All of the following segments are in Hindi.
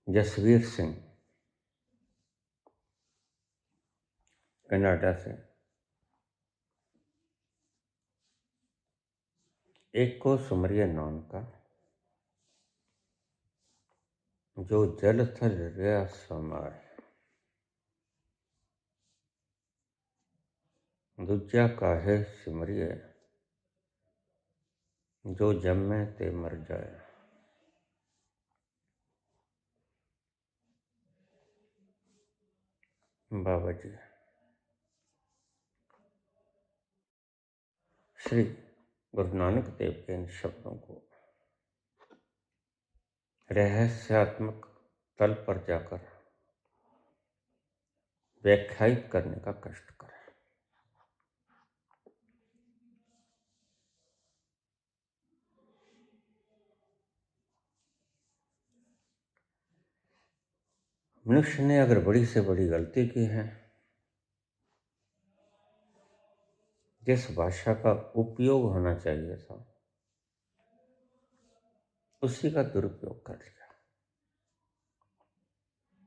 जसवीर सिंह कनाडा से एक को सुमरिया नाम का जो जल थल रया समाय, दूजा काहे सिमरिए जो जम्मे ते मर जाए। बाबा जी श्री गुरु नानक देव के इन शब्दों को रहस्यात्मक तल पर जाकर व्याख्यायित करने का कष्ट करें। मनुष्य ने अगर बड़ी से बड़ी गलती की है, जिस भाषा का उपयोग होना चाहिए था उसी का दुरुपयोग कर लिया।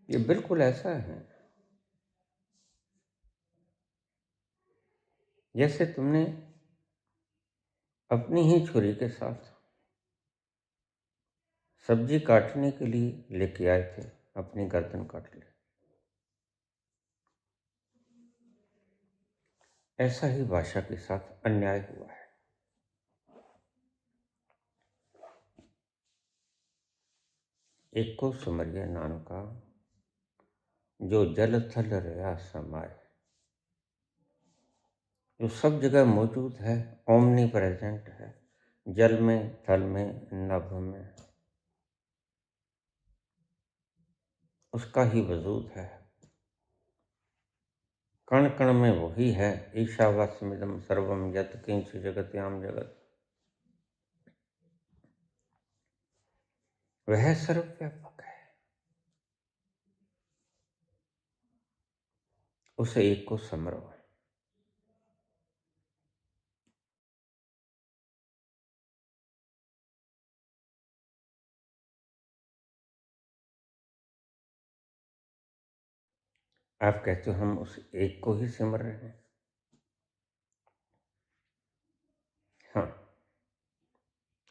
ये बिल्कुल ऐसा है जैसे तुमने अपनी ही छुरी के साथ सब्जी काटने के लिए लेके आए थे, अपनी गर्दन काट ली। ऐसा ही भाषा के साथ अन्याय हुआ है। एक को सुमरिया नाम का जो जल थल रया समाय, जो सब जगह मौजूद है, ओमनी प्रेजेंट है, जल में, थल में, नभ में, उसका ही वजूद है। कण कण में वही है। ईशावास्यमिदं सर्वम यत् किंच जगत्याम जगत, वह सर्वव्यापक है। उसे एक को समरो। आप कहते हो हम उस एक को ही सिमर रहे हैं। हाँ,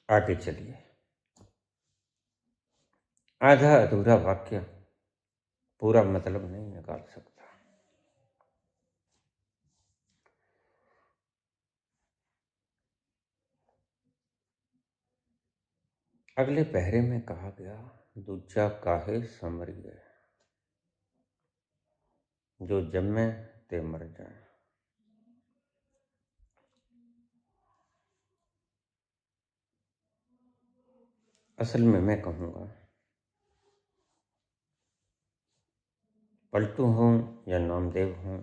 आगे चलिए। आधा अधूरा वाक्य पूरा मतलब नहीं निकाल सकता। अगले पहरे में कहा गया, दूजा काहे समरिए जो जम्मे ते मर जाए। असल में मैं कहूँगा, पलटू हूँ या नामदेव हूँ,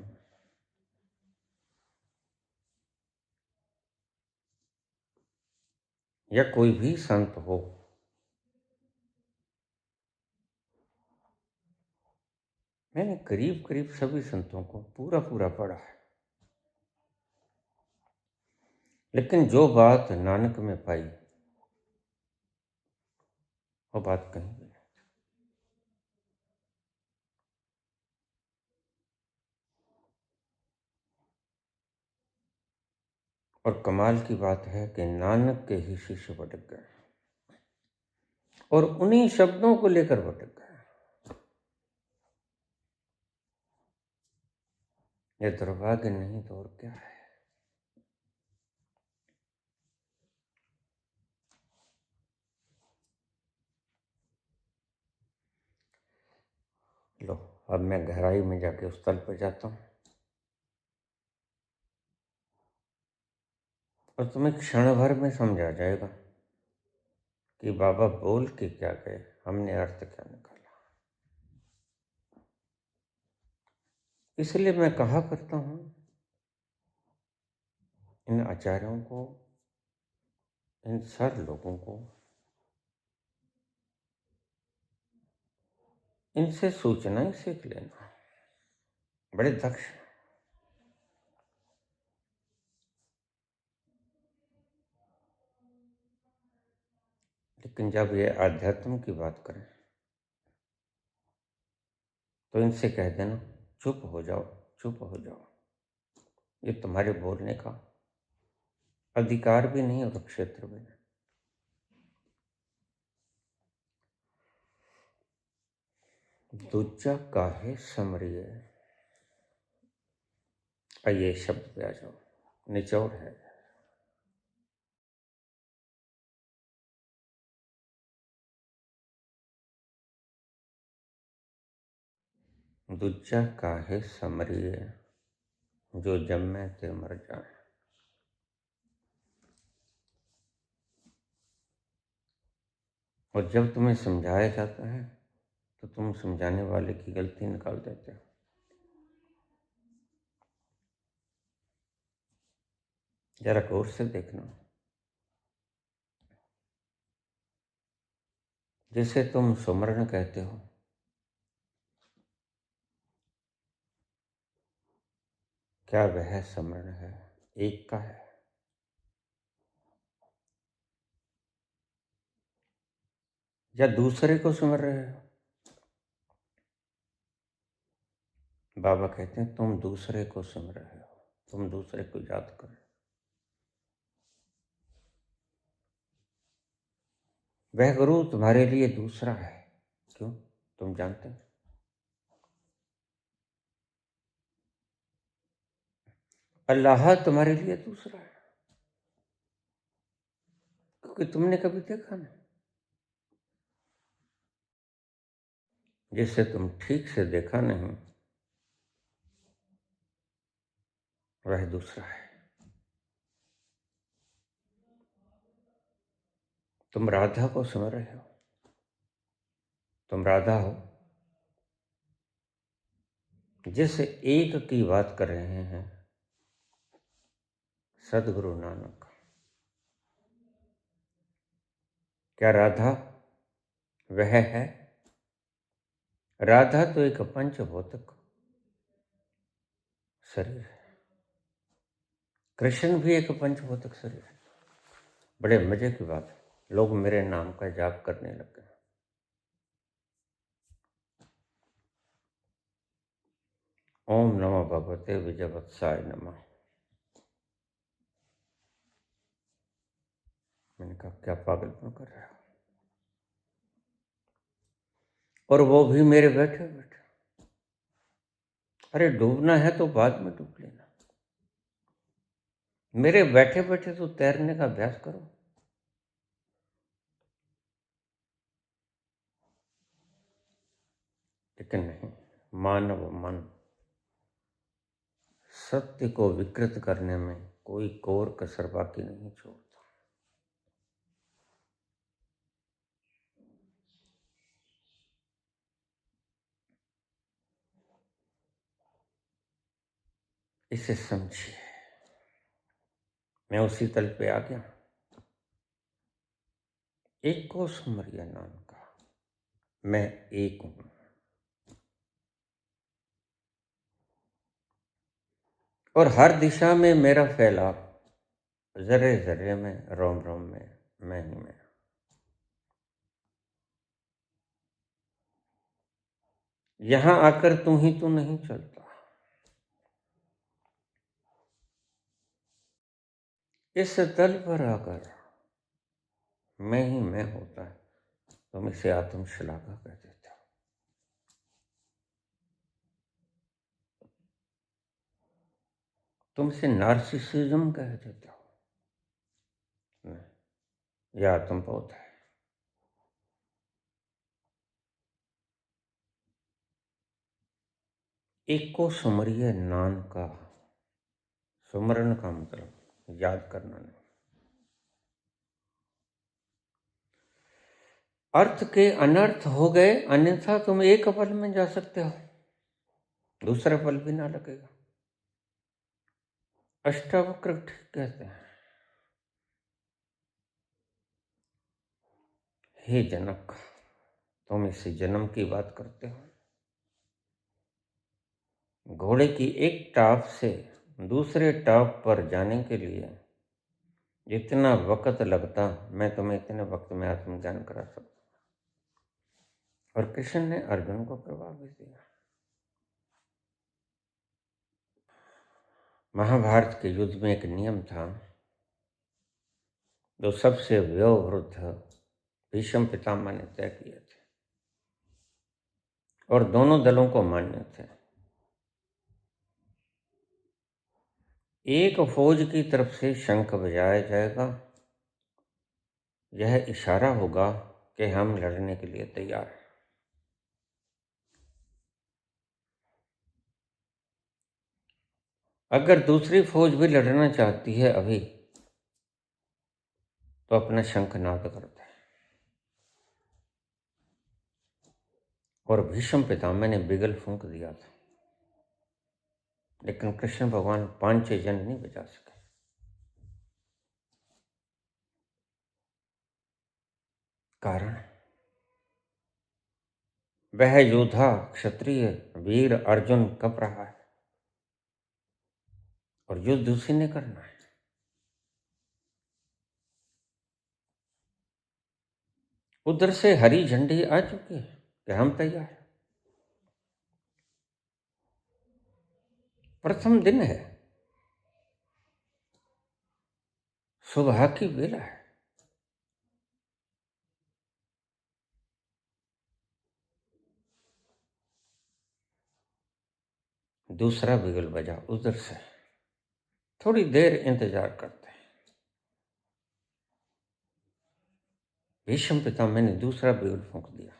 या कोई भी संत हो, मैंने करीब करीब सभी संतों को पूरा पूरा पढ़ा है, लेकिन जो बात नानक में पाई वो बात कहीं भी नहीं। और कमाल की बात है कि नानक के ही शिष्य भटक गए और उन्हीं शब्दों को लेकर भटक गए। ये दुर्भाग्य नहीं तो और क्या है। लो, अब मैं गहराई में जाके उस तल पर जाता हूँ और तुम्हें क्षण भर में समझ आ जाएगा कि बाबा बोल के क्या गए, हमने अर्थ क्या निकाला। इसलिए मैं कहा करता हूँ, इन आचार्यों को, इन सर लोगों को, इनसे सूचना ही सीख लेना। बड़े दक्ष हैं। लेकिन जब ये आध्यात्म की बात करें तो इनसे कह देना चुप हो जाओ, चुप हो जाओ। ये तुम्हारे बोलने का अधिकार भी नहीं और क्षेत्र भी नहीं। दूजा काहे समरिय, ये शब्द पे आ जाओ, निचोड़ है। दूजा काहे समरिय, जो जम्मे ते मर जाए। और जब तुम्हें समझाया जाता है तो तुम समझाने वाले की गलती निकाल देते हो। जरा गौर से देखना, जिसे तुम सुमरण कहते हो, क्या वह स्मरण है, एक का है? या दूसरे को सुमर रहे हो? बाबा कहते हैं तुम दूसरे को सुमर रहे हो, तुम दूसरे को याद कर रहे हो। वह गुरु तुम्हारे लिए दूसरा है। क्यों? तुम जानते हो? अल्लाह तुम्हारे लिए दूसरा है, क्योंकि तुमने कभी देखा नहीं। जिसे तुम ठीक से देखा नहीं, वह दूसरा है। तुम राधा को सुन रहे हो, तुम राधा हो। जिस एक की बात कर रहे हैं सदगुरु नानक, क्या राधा वह है? राधा तो एक पंचभौतिक शरीर है, कृष्ण भी एक पंचभौतिक शरीर है। बड़े मजे की बात है, लोग मेरे नाम का जाप करने लग गए। ओम नमो भगवते विजयवत्साय नमः। मैंने कहा क्या पागलपन कर रहा है, और वो भी मेरे बैठे बैठे। अरे डूबना है तो बाद में डूब लेना, मेरे बैठे बैठे तो तैरने का अभ्यास करो। लेकिन नहीं, मानव मन सत्य को विकृत करने में कोई कोर कसर बाकी नहीं छोड़ता। इसे समझिए। मैं उसी तल पे आ गया। एक को सुमरिया नाम का, मैं एक हूं। और हर दिशा में मेरा फैलाव, जरे जरे में, रोम रोम में मैं ही मैं। यहां आकर तू ही तू नहीं चलता। इस तल पर आकर मैं ही मैं होता है, तुम इसे आत्मश्लाघा कह देते हो। तुम इसे नार्सिसिज्म कह देते हो। नहीं, यह आत्मबोध है। एक को सुमरिय नाम का, सुमरण का मतलब याद करना नहीं। अर्थ के अनर्थ हो गए, अन्यथा तुम एक पल में जा सकते हो, दूसरा पल भी ना लगेगा। अष्टावक्र ठीक कहते हैं, हे जनक, तुम इस जन्म की बात करते हो। घोड़े की एक टाप से दूसरे टाप पर जाने के लिए जितना वक्त लगता, मैं तुम्हें इतने वक्त में आत्मज्ञान करा सकता। और कृष्ण ने अर्जुन को प्रभाव भी दिया। महाभारत के युद्ध में एक नियम था जो सबसे वयोवृद्ध भीष्म पितामह ने तय किए थे और दोनों दलों को मान्य थे। एक फौज की तरफ से शंख बजाया जाएगा, यह इशारा होगा कि हम लड़ने के लिए तैयार हैं। अगर दूसरी फौज भी लड़ना चाहती है अभी, तो अपना शंख नाद करते हैं। और भीष्म पितामह ने बिगल फूंक दिया था, लेकिन कृष्ण भगवान 5-6 जन नहीं बचा सके। कारण वह योद्धा क्षत्रिय वीर अर्जुन कब रहा है और युद्ध उसी ने करना है। उधर से हरी झंडी आ चुकी है कि हम तैयार हैं। प्रथम दिन है, सुबह की बेला है। दूसरा बिगल बजा उधर से, थोड़ी देर इंतजार करते हैं। भीष्म पितामह ने दूसरा बिगल फूंक दिया,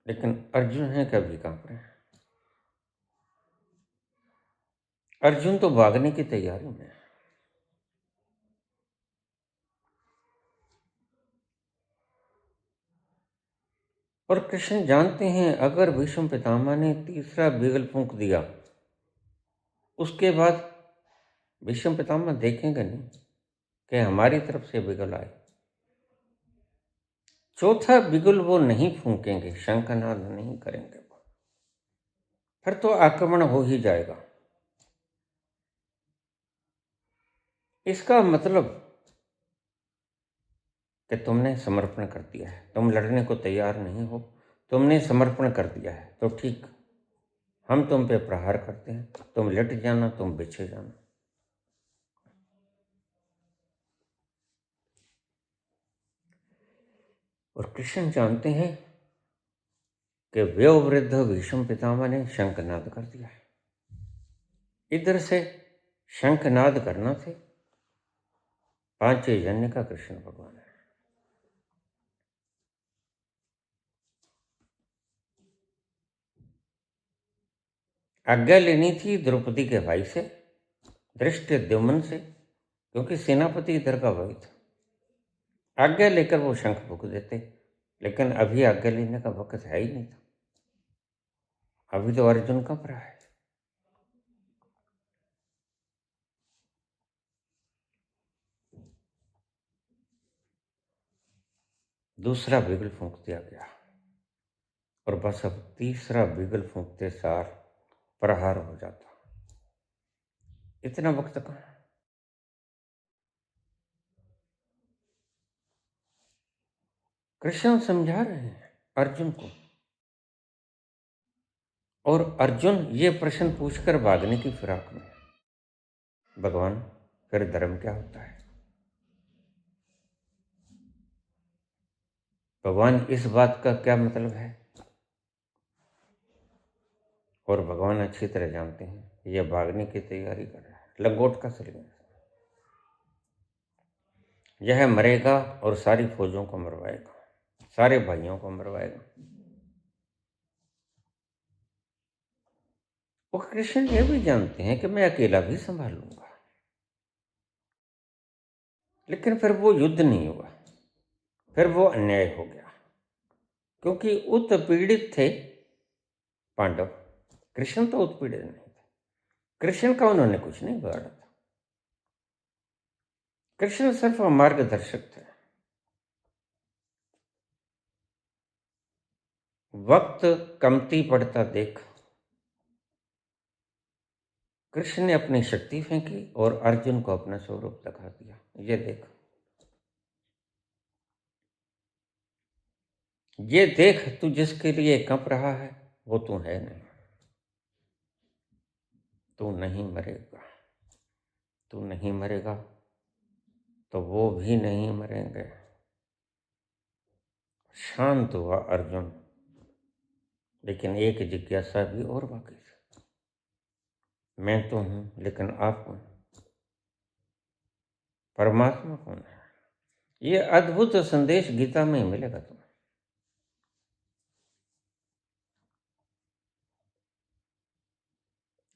लेकिन अर्जुन है कभी कांप रहे हैं। अर्जुन तो भागने की तैयारी में है। और कृष्ण जानते हैं अगर भीष्म पितामह ने तीसरा बिगल फूंक दिया, उसके बाद भीष्म पितामह देखेंगे नहीं कि हमारी तरफ से बिगल आए। चौथा बिगुल वो नहीं फूंकेंगे, शंखनाद नहीं करेंगे, फिर तो आक्रमण हो ही जाएगा। इसका मतलब कि तुमने समर्पण कर दिया है, तुम लड़ने को तैयार नहीं हो, तुमने समर्पण कर दिया है, तो ठीक, हम तुम पे प्रहार करते हैं, तुम लट जाना, तुम बिछे जाना। और कृष्ण जानते हैं कि वयोवृद्ध भीष्म पितामह ने शंखनाद कर दिया है। इधर से शंखनाद करना थे पांचजन्य का कृष्ण भगवान है। आज्ञा लेनी थी द्रौपदी के भाई से, धृष्टद्युम्न से, क्योंकि सेनापति इधर का भाई था। आज्ञा लेकर वो शंख फूंक देते, लेकिन अभी आज्ञा लेने का वक्त है ही नहीं था। अभी तो अर्जुन कब रहा है। दूसरा बिगल फूंक दिया गया और बस अब तीसरा बिगल फूंकते सार प्रहार हो जाता। इतना वक्त कहाँ। कृष्ण समझा रहे हैं अर्जुन को, और अर्जुन ये प्रश्न पूछकर भागने की फिराक में, भगवान फिर धर्म क्या होता है। भगवान इस बात का क्या मतलब है। और भगवान अच्छी तरह जानते हैं यह भागने की तैयारी कर रहा है, लंगोट का शरीर। यह मरेगा और सारी फौजों को मरवाएगा, सारे भाइयों को मरवाएगा। वो कृष्ण ये भी जानते हैं कि मैं अकेला भी संभाल लूंगा, लेकिन फिर वो युद्ध नहीं हुआ, फिर वो अन्याय हो गया, क्योंकि उत्पीड़ित थे पांडव। कृष्ण तो उत्पीड़ित नहीं थे, कृष्ण का उन्होंने कुछ नहीं बिगाड़ा था। कृष्ण सिर्फ मार्गदर्शक थे। वक्त कमती पड़ता देख कृष्ण ने अपनी शक्ति फेंकी और अर्जुन को अपना स्वरूप दिखा दिया। ये देख, ये देख, तू जिसके लिए कंप रहा है वो तू है नहीं। तू नहीं मरेगा, तू नहीं मरेगा तो वो भी नहीं मरेंगे। शांत हुआ अर्जुन, लेकिन एक जिज्ञासा भी और बाकी थी। मैं तो हूं, लेकिन आप कौन? परमात्मा कौन है? ये अद्भुत संदेश गीता में मिलेगा तुम्हें।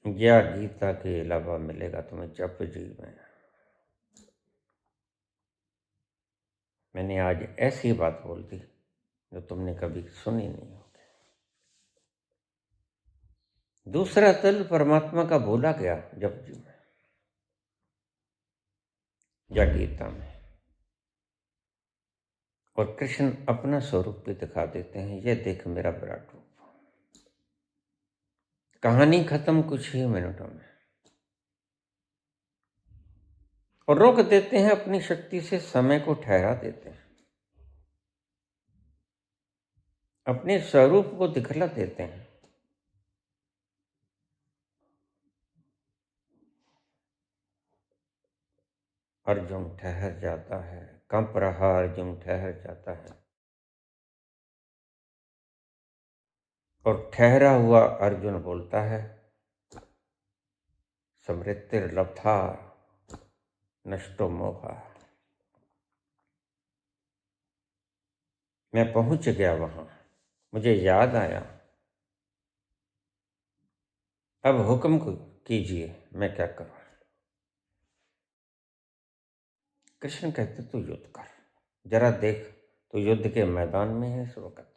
या गीता के अलावा मिलेगा तुम्हें जप जी में। मैंने आज ऐसी बात बोल दी जो तुमने कभी सुनी नहीं होगी। दूसरा तल परमात्मा का बोला गया जप जी में या गीता में, और कृष्ण अपना स्वरूप भी दिखा देते हैं। ये देख मेरा विराट रूप। कहानी खत्म कुछ ही मिनटों में, और रोक देते हैं अपनी शक्ति से, समय को ठहरा देते हैं, अपने स्वरूप को दिखला देते हैं। अर्जुन ठहर जाता है, कंप रहा अर्जुन ठहर जाता है, और ठहरा हुआ अर्जुन बोलता है, समृद्धिर्लब्धा नष्टो मोहा। मैं पहुंच गया वहां, मुझे याद आया, अब हुक्म कीजिए मैं क्या करूं। कृष्ण कहते तू युद्ध कर, जरा देख तो युद्ध के मैदान में है इस वक्त।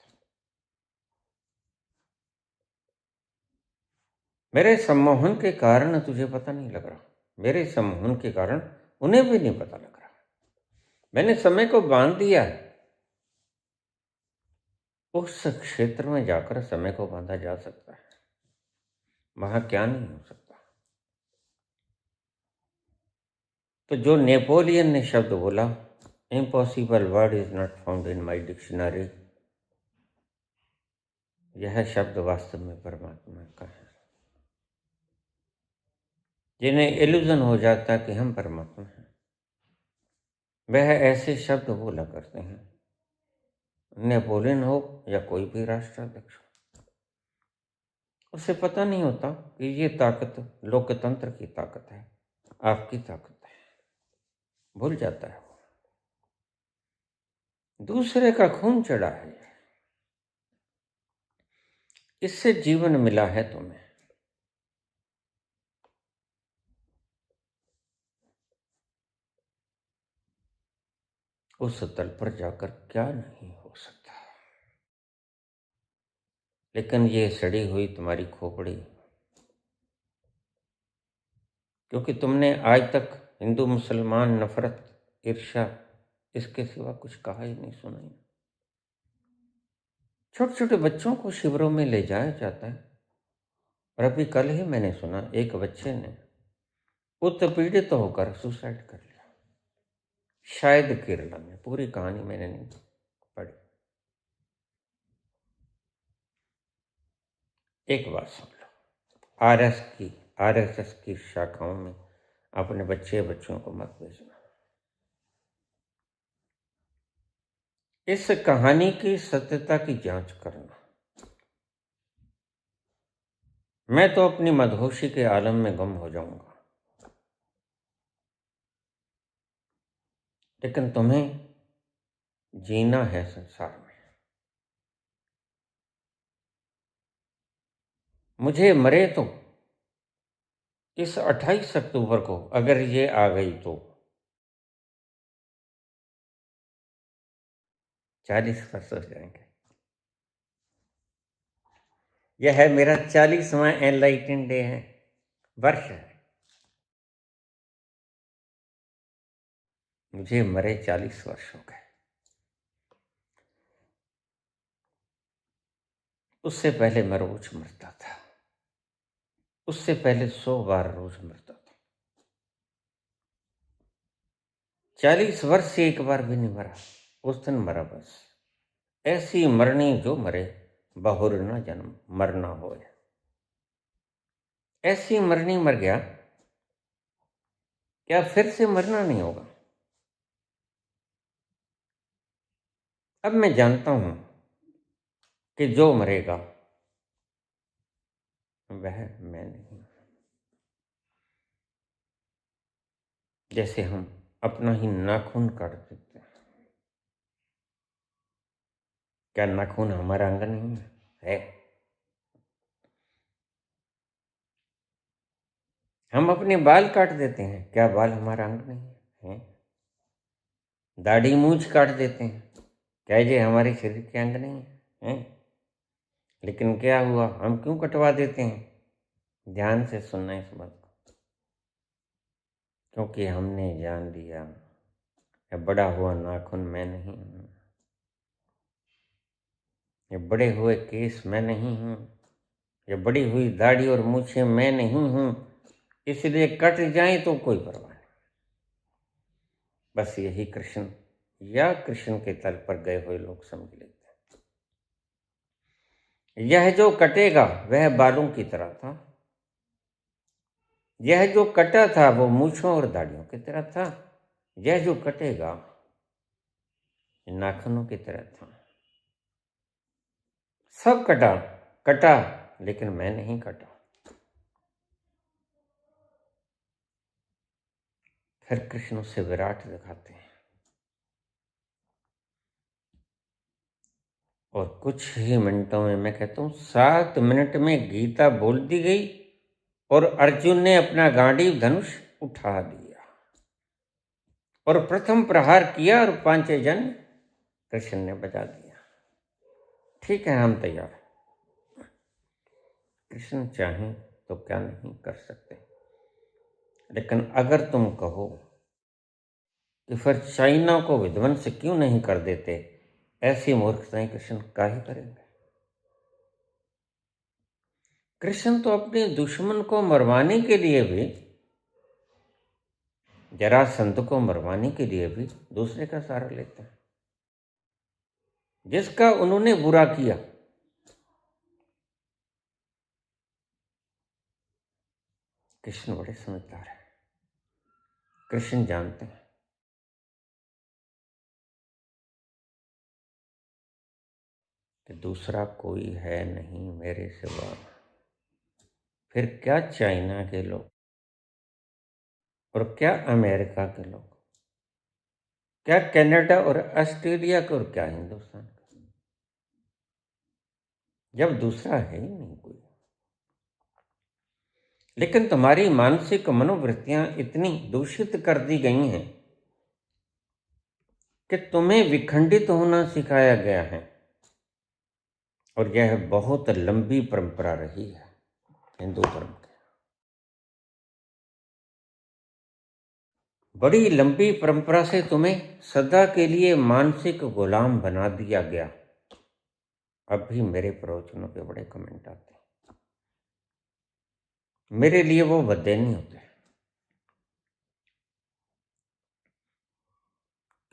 मेरे सम्मोहन के कारण तुझे पता नहीं लग रहा, मेरे सम्मोहन के कारण उन्हें भी नहीं पता लग रहा। मैंने समय को बांध दिया है। उस क्षेत्र में जाकर समय को बांधा जा सकता है, वहां क्या नहीं हो सकता। तो जो नेपोलियन ने शब्द बोला, impossible word is not found in my dictionary, यह शब्द वास्तव में परमात्मा का है। जिन्हें इल्यूजन हो जाता है कि हम परमात्मा हैं, वह ऐसे शब्द बोला करते हैं। नेपोलियन हो या कोई भी राष्ट्राध्यक्ष हो, उसे पता नहीं होता कि ये ताकत लोकतंत्र की ताकत है, आपकी ताकत है। भूल जाता है वो। दूसरे का खून चढ़ा है, इससे जीवन मिला है तुम्हें। उस तल पर जाकर क्या नहीं हो सकता। लेकिन ये सड़ी हुई तुम्हारी खोपड़ी, क्योंकि तुमने आज तक हिंदू मुसलमान, नफरत, ईर्ष्या, इसके सिवा कुछ कहा ही नहीं, सुना ही। छोटे छोटे बच्चों को शिविरों में ले जाया जाता है, और अभी कल ही मैंने सुना एक बच्चे ने उत्पीड़ित होकर सुसाइड कर लिया, शायद केरला में। पूरी कहानी मैंने नहीं पढ़ी। एक बात सुन लो, आरएसएस की शाखाओं में अपने बच्चों को मत भेजना। इस कहानी की सत्यता की जांच करना। मैं तो अपनी मदहोशी के आलम में गुम हो जाऊंगा, लेकिन तुम्हें जीना है संसार में। मुझे मरे तो इस 28 अक्टूबर को अगर ये आ गई तो 40 वर्ष हो जाएंगे। यह है मेरा 40वां एनलाइटन डे है, वर्ष है। मुझे मरे 40 वर्ष हो गए। उससे पहले मैं रोज मरता था, उससे पहले 100 बार रोज मरता था। 40 वर्ष से एक बार भी नहीं मरा, उस दिन मरा बस। ऐसी मरनी जो मरे, बहुर न जन्म मरना होए। ऐसी मरनी मर गया, क्या फिर से मरना नहीं होगा? अब मैं जानता हूं कि जो मरेगा वह मैं नहीं। जैसे हम अपना ही नाखून काट देते हैं, क्या नाखून हमारा अंग नहीं है? हम अपने बाल काट देते हैं, क्या बाल हमारा अंग नहीं है? दाढ़ी मूंछ काट देते हैं, क्या ये हमारे शरीर के अंग नहीं है? लेकिन क्या हुआ, हम क्यों कटवा देते हैं? ध्यान से सुनना इस बात को, क्योंकि हमने जान लिया ये बड़ा हुआ नाखून मैं नहीं हूं, ये बड़े हुए केस मैं नहीं हूं, ये बड़ी हुई दाढ़ी और मूछें मैं नहीं हूं, इसलिए कट जाए तो कोई परवाह नहीं। बस यही कृष्ण या कृष्ण के तल पर गए हुए लोग समझ लेते हैं। यह जो कटेगा वह बालों की तरह था, यह जो कटा था वो मूछों और दाढ़ियों की तरह था, यह जो कटेगा नाखूनों की तरह था। सब कटा कटा, लेकिन मैं नहीं कटा। फिर कृष्ण से विराट दिखाते हैं और कुछ ही मिनटों में, मैं कहता हूं 7 मिनट में गीता बोल दी गई और अर्जुन ने अपना गांडीव धनुष उठा दिया और प्रथम प्रहार किया और 5 जन कृष्ण ने बजा दिया। ठीक है, हम तैयार हैं। कृष्ण चाहें तो क्या नहीं कर सकते, लेकिन अगर तुम कहो कि फिर चाइना को विध्वंस क्यों नहीं कर देते, ऐसी मूर्खताएं कृष्ण का ही करेंगे। कृष्ण तो अपने दुश्मन को मरवाने के लिए भी, जरासंध को मरवाने के लिए भी दूसरे का सहारा लेते हैं, जिसका उन्होंने बुरा किया। कृष्ण बड़े समझदार हैं। कृष्ण जानते हैं कि दूसरा कोई है नहीं मेरे सिवा। फिर क्या चाइना के लोग और क्या अमेरिका के लोग, क्या कनाडा और ऑस्ट्रेलिया के और क्या हिंदुस्तान का, जब दूसरा है ही नहीं कोई। लेकिन तुम्हारी मानसिक मनोवृत्तियां इतनी दूषित कर दी गई हैं कि तुम्हें विखंडित होना सिखाया गया है, और यह बहुत लंबी परंपरा रही है हिंदू धर्म की। बड़ी लंबी परंपरा से तुम्हें सदा के लिए मानसिक गुलाम बना दिया गया। अब भी मेरे प्रवचनों पे बड़े कमेंट आते हैं, मेरे लिए वो भद्दे नहीं होते,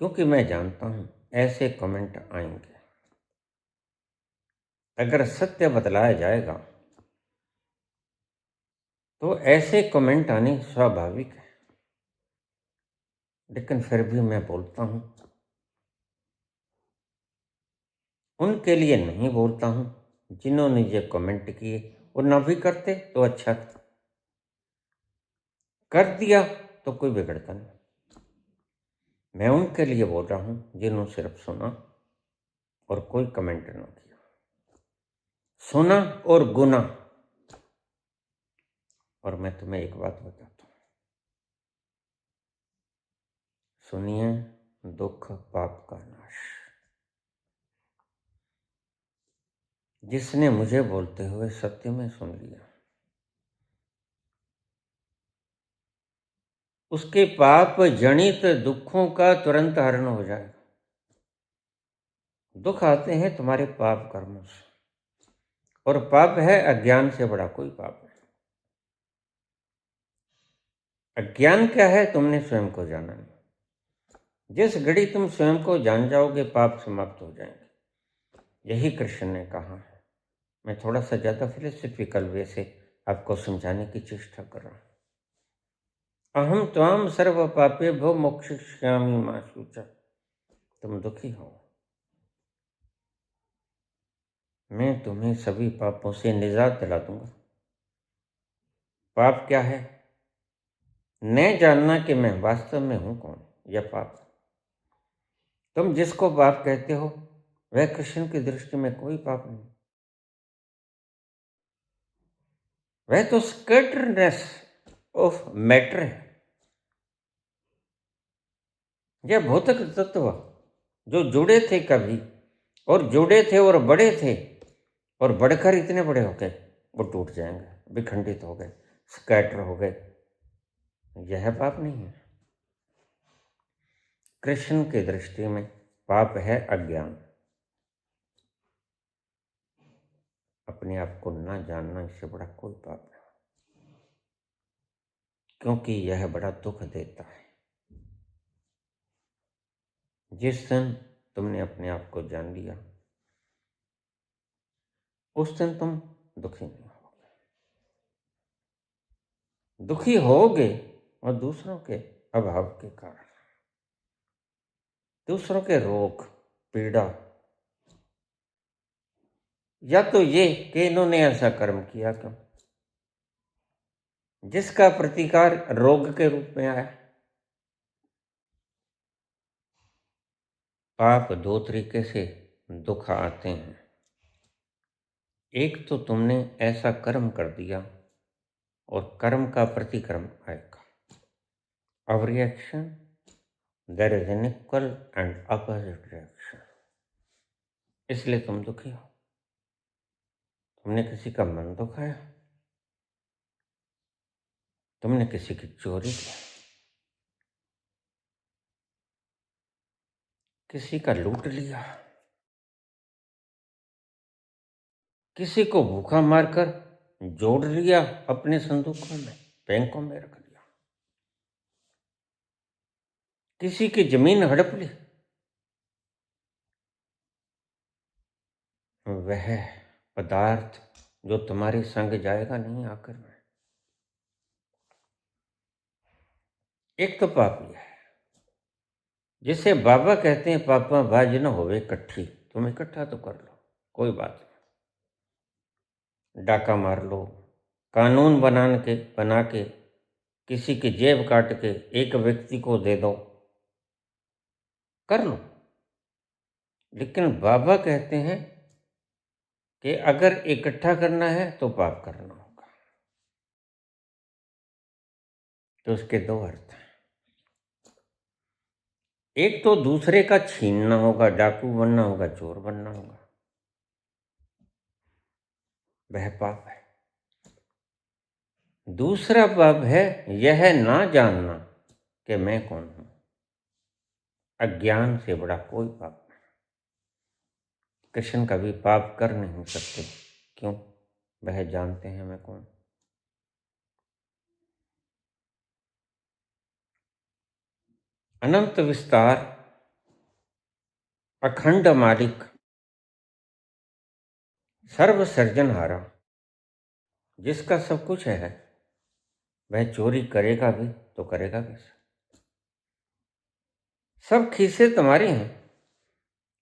क्योंकि मैं जानता हूं ऐसे कमेंट आएंगे। अगर सत्य बतलाया जाएगा तो ऐसे कमेंट आने स्वाभाविक है, लेकिन फिर भी मैं बोलता हूं, उनके लिए नहीं बोलता हूं जिन्होंने ये कमेंट किए, और ना भी करते तो अच्छा था, कर दिया तो कोई बिगड़ता नहीं। मैं उनके लिए बोल रहा हूं जिन्होंने सिर्फ सुना और कोई कमेंट ना किया, सुना और गुना। और मैं तुम्हें एक बात बताता हूं, सुनिए, दुख पाप का नाश। जिसने मुझे बोलते हुए सत्य में सुन लिया, उसके पाप जनित दुखों का तुरंत हरण हो जाएगा। दुख आते हैं तुम्हारे पाप कर्मों से, और पाप है अज्ञान से बड़ा कोई पाप नहीं। अज्ञान क्या है, तुमने स्वयं को जाना नहीं। जिस घड़ी तुम स्वयं को जान जाओगे, पाप समाप्त हो जाएंगे। यही कृष्ण ने कहा है। मैं थोड़ा सा ज़्यादा फिलोसफिकल वे से आपको समझाने की चेष्टा कर रहा हूं। अहम त्वाम सर्व पापेभ्यो मोक्षयिष्यामि मा शुचा। तुम दुखी हो, मैं तुम्हें सभी पापों से निजात दिला दूंगा। पाप क्या है? न जानना कि मैं वास्तव में हूं कौन, यह पाप। तुम जिसको पाप कहते हो वह कृष्ण की दृष्टि में कोई पाप नहीं। वह तो स्कैटर्डनेस ऑफ मैटर है। यह भौतिक तत्व जो जुड़े थे कभी, और जुड़े थे और बड़े थे, और बढ़कर इतने बड़े हो गए वो टूट जाएंगे, विखंडित हो गए, स्कैटर हो गए। यह पाप नहीं है। कृष्ण की दृष्टि में पाप है अज्ञान, अपने आप को ना जानना। इससे बड़ा कोई पाप नहीं, क्योंकि यह बड़ा दुख देता है। जिस दिन तुमने अपने आप को जान लिया उस दिन तुम दुखी नहीं होगे। दुखी होगे और दूसरों के अभाव के कारण, दूसरों के रोग पीड़ा, या तो ये कि इन्होंने ऐसा कर्म किया क्यों, जिसका प्रतिकार रोग के रूप में आया। पाप दो तरीके से दुख आते हैं। एक तो तुमने ऐसा कर्म कर दिया और कर्म का प्रतिक्रम आएगा। Our reaction, there is an equal and opposite reaction. इसलिए तुम दुखी हो। तुमने किसी का मन दुखाया, तुमने किसी की चोरी की, किसी का लूट लिया, किसी को भूखा मारकर जोड़ लिया, अपने संदूकों में बैंकों में रख लिया, किसी की जमीन हड़प ली। वह पदार्थ जो तुम्हारे संग जाएगा नहीं आकर में। एक तो पाप यह है जिसे बाबा कहते हैं पापा बाज न होवे इकट्ठी। तुम इकट्ठा तो कर लो, कोई बात नहीं। डाका मार लो, कानून बना के किसी की जेब काट के एक व्यक्ति को दे दो, कर लो। लेकिन बाबा कहते हैं कि अगर इकट्ठा करना है तो पाप करना होगा। तो उसके दो अर्थ हैं। एक तो दूसरे का छीनना होगा, डाकू बनना होगा, चोर बनना होगा, वह पाप है। दूसरा पाप है यह ना जानना कि मैं कौन हूं। अज्ञान से बड़ा कोई पाप नहीं। कृष्ण कभी पाप कर नहीं सकते, क्यों? वह जानते हैं मैं कौन। अनंत विस्तार, अखंड मालिक, सर्व सृजनहारा, जिसका सब कुछ है, वह चोरी करेगा भी तो करेगा कैसे? सब खीसे तुम्हारी हैं,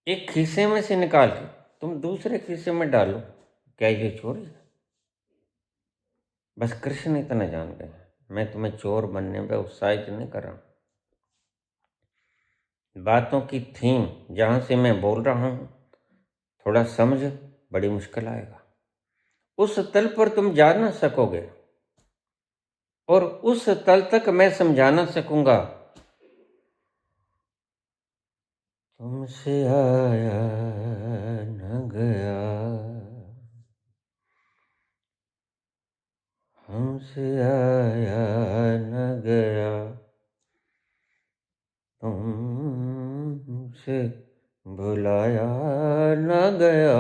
एक खीसे में से निकाल के तुम दूसरे खीसे में डालो, क्या ये चोरी है? बस कृष्ण इतना जान गए, मैं तुम्हें चोर बनने में उत्साहित नहीं कर रहा हूं। बातों की थीम जहां से मैं बोल रहा हूं, थोड़ा समझ, बड़ी मुश्किल आएगा। उस तल पर तुम जा ना सकोगे, और उस तल तक मैं समझा ना सकूंगा। तुमसे आया न गया, हमसे आया न गया, तुमसे भुलाया न गया।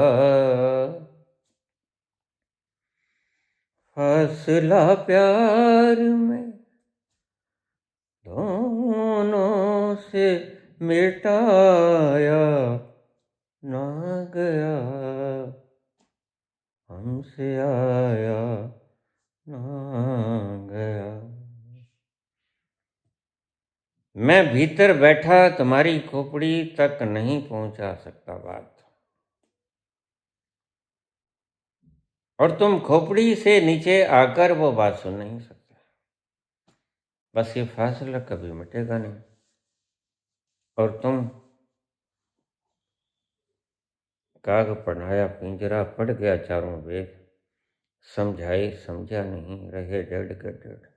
फासला प्यार में दोनों से मिटाया ना गया, हमसे आया मैं भीतर बैठा तुम्हारी खोपड़ी तक नहीं पहुंचा सकता बात, और तुम खोपड़ी से नीचे आकर वो बात सुन नहीं सकते। बस ये फासला कभी मिटेगा नहीं, और तुम काग पढ़ाया पिंजरा, पड़ गया चारों वेद, समझाए समझा नहीं, रहे डेढ़ के डेढ़।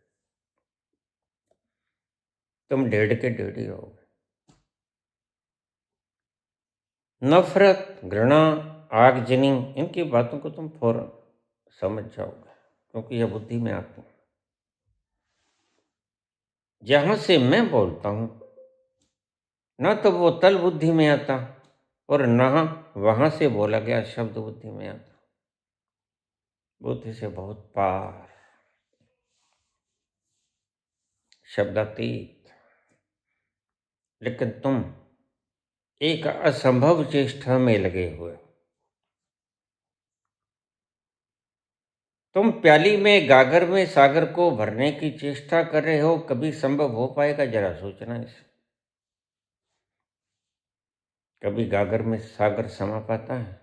तुम डेढ़ के डेढ़ ही रहोगे। नफरत, घृणा, आगजनी, इनकी बातों को तुम फौरन समझ जाओगे, क्योंकि यह बुद्धि में आती है। जहां से मैं बोलता हूं ना तो वो तल बुद्धि में आता, और ना वहां से बोला गया शब्द बुद्धि में आता। बुद्धि से बहुत पार, शब्दातीत। लेकिन तुम एक असंभव चेष्टा में लगे हुए हो। तुम प्याली में गागर में सागर को भरने की चेष्टा कर रहे हो। कभी संभव हो पाएगा? जरा सोचना इसे। कभी गागर में सागर समा पाता है?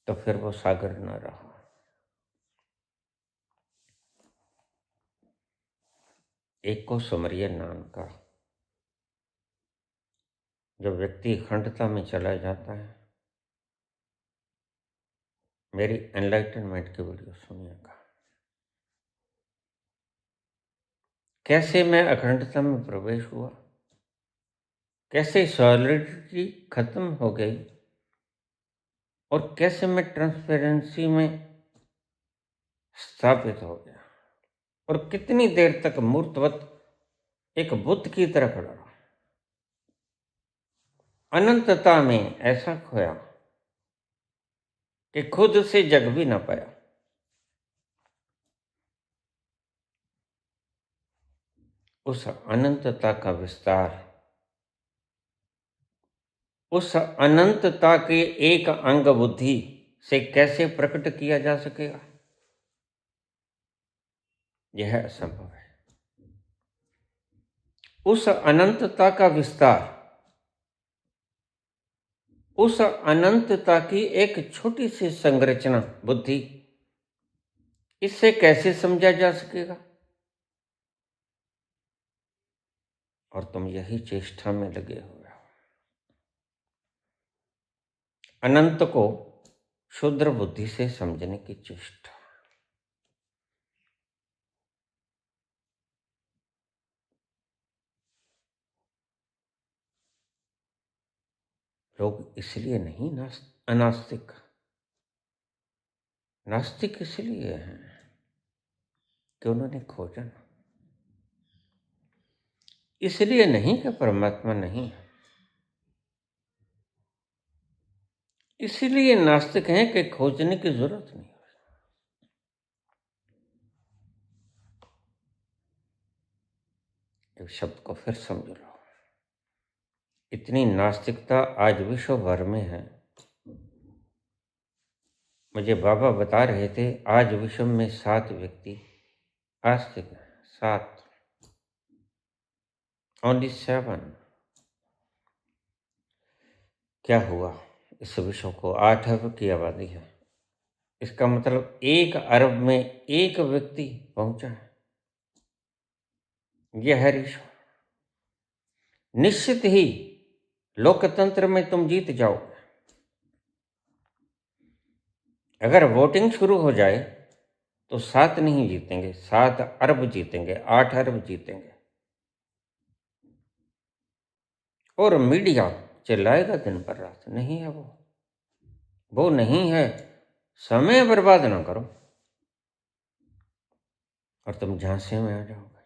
तो फिर वो सागर न रहा। एक को सुमरिया नाम का, जब व्यक्ति अखंडता में चला जाता है, मेरी एनलाइटनमेंट की वीडियो सुनिएगा, कैसे मैं अखंडता में प्रवेश हुआ, कैसे सॉलिडिटी खत्म हो गई, और कैसे मैं ट्रांसपेरेंसी में स्थापित हो गया, और कितनी देर तक मूर्तवत एक बुद्ध की तरह खड़ा रहा। अनंतता में ऐसा खोया कि खुद से जग भी ना पाया। उस अनंतता का विस्तार, उस अनंतता के एक अंग बुद्धि से कैसे प्रकट किया जा सकेगा? यह असंभव है। उस अनंतता का विस्तार, उस अनंतता की एक छोटी सी संरचना बुद्धि, इससे कैसे समझा जा सकेगा? और तुम यही चेष्टा में लगे हुए हो। अनंत को क्षुद्र बुद्धि से समझने की चेष्टा। लोग इसलिए नहीं अनास्तिक, नास्तिक इसलिए हैं कि उन्होंने खोजा ना। इसलिए नहीं कि परमात्मा नहीं है, इसलिए नास्तिक हैं कि खोजने की जरूरत नहीं। एक शब्द को फिर समझ लो। इतनी नास्तिकता आज विश्व भर में है। मुझे बाबा बता रहे थे, आज विश्व में 7 व्यक्ति आस्तिक हैं। 7, ओनली 7। क्या हुआ? इस विश्व को 8 अरब की आबादी है। इसका मतलब 1 अरब में 1 व्यक्ति पहुंचा है। यह है ऋषि। निश्चित ही लोकतंत्र में तुम जीत जाओ। अगर वोटिंग शुरू हो जाए तो 7 नहीं जीतेंगे, 7 अरब जीतेंगे, 8 अरब जीतेंगे। और मीडिया चिल्लाएगा दिन पर रात, नहीं है वो नहीं है। समय बर्बाद ना करो, और तुम झांसे में आ जाओगे।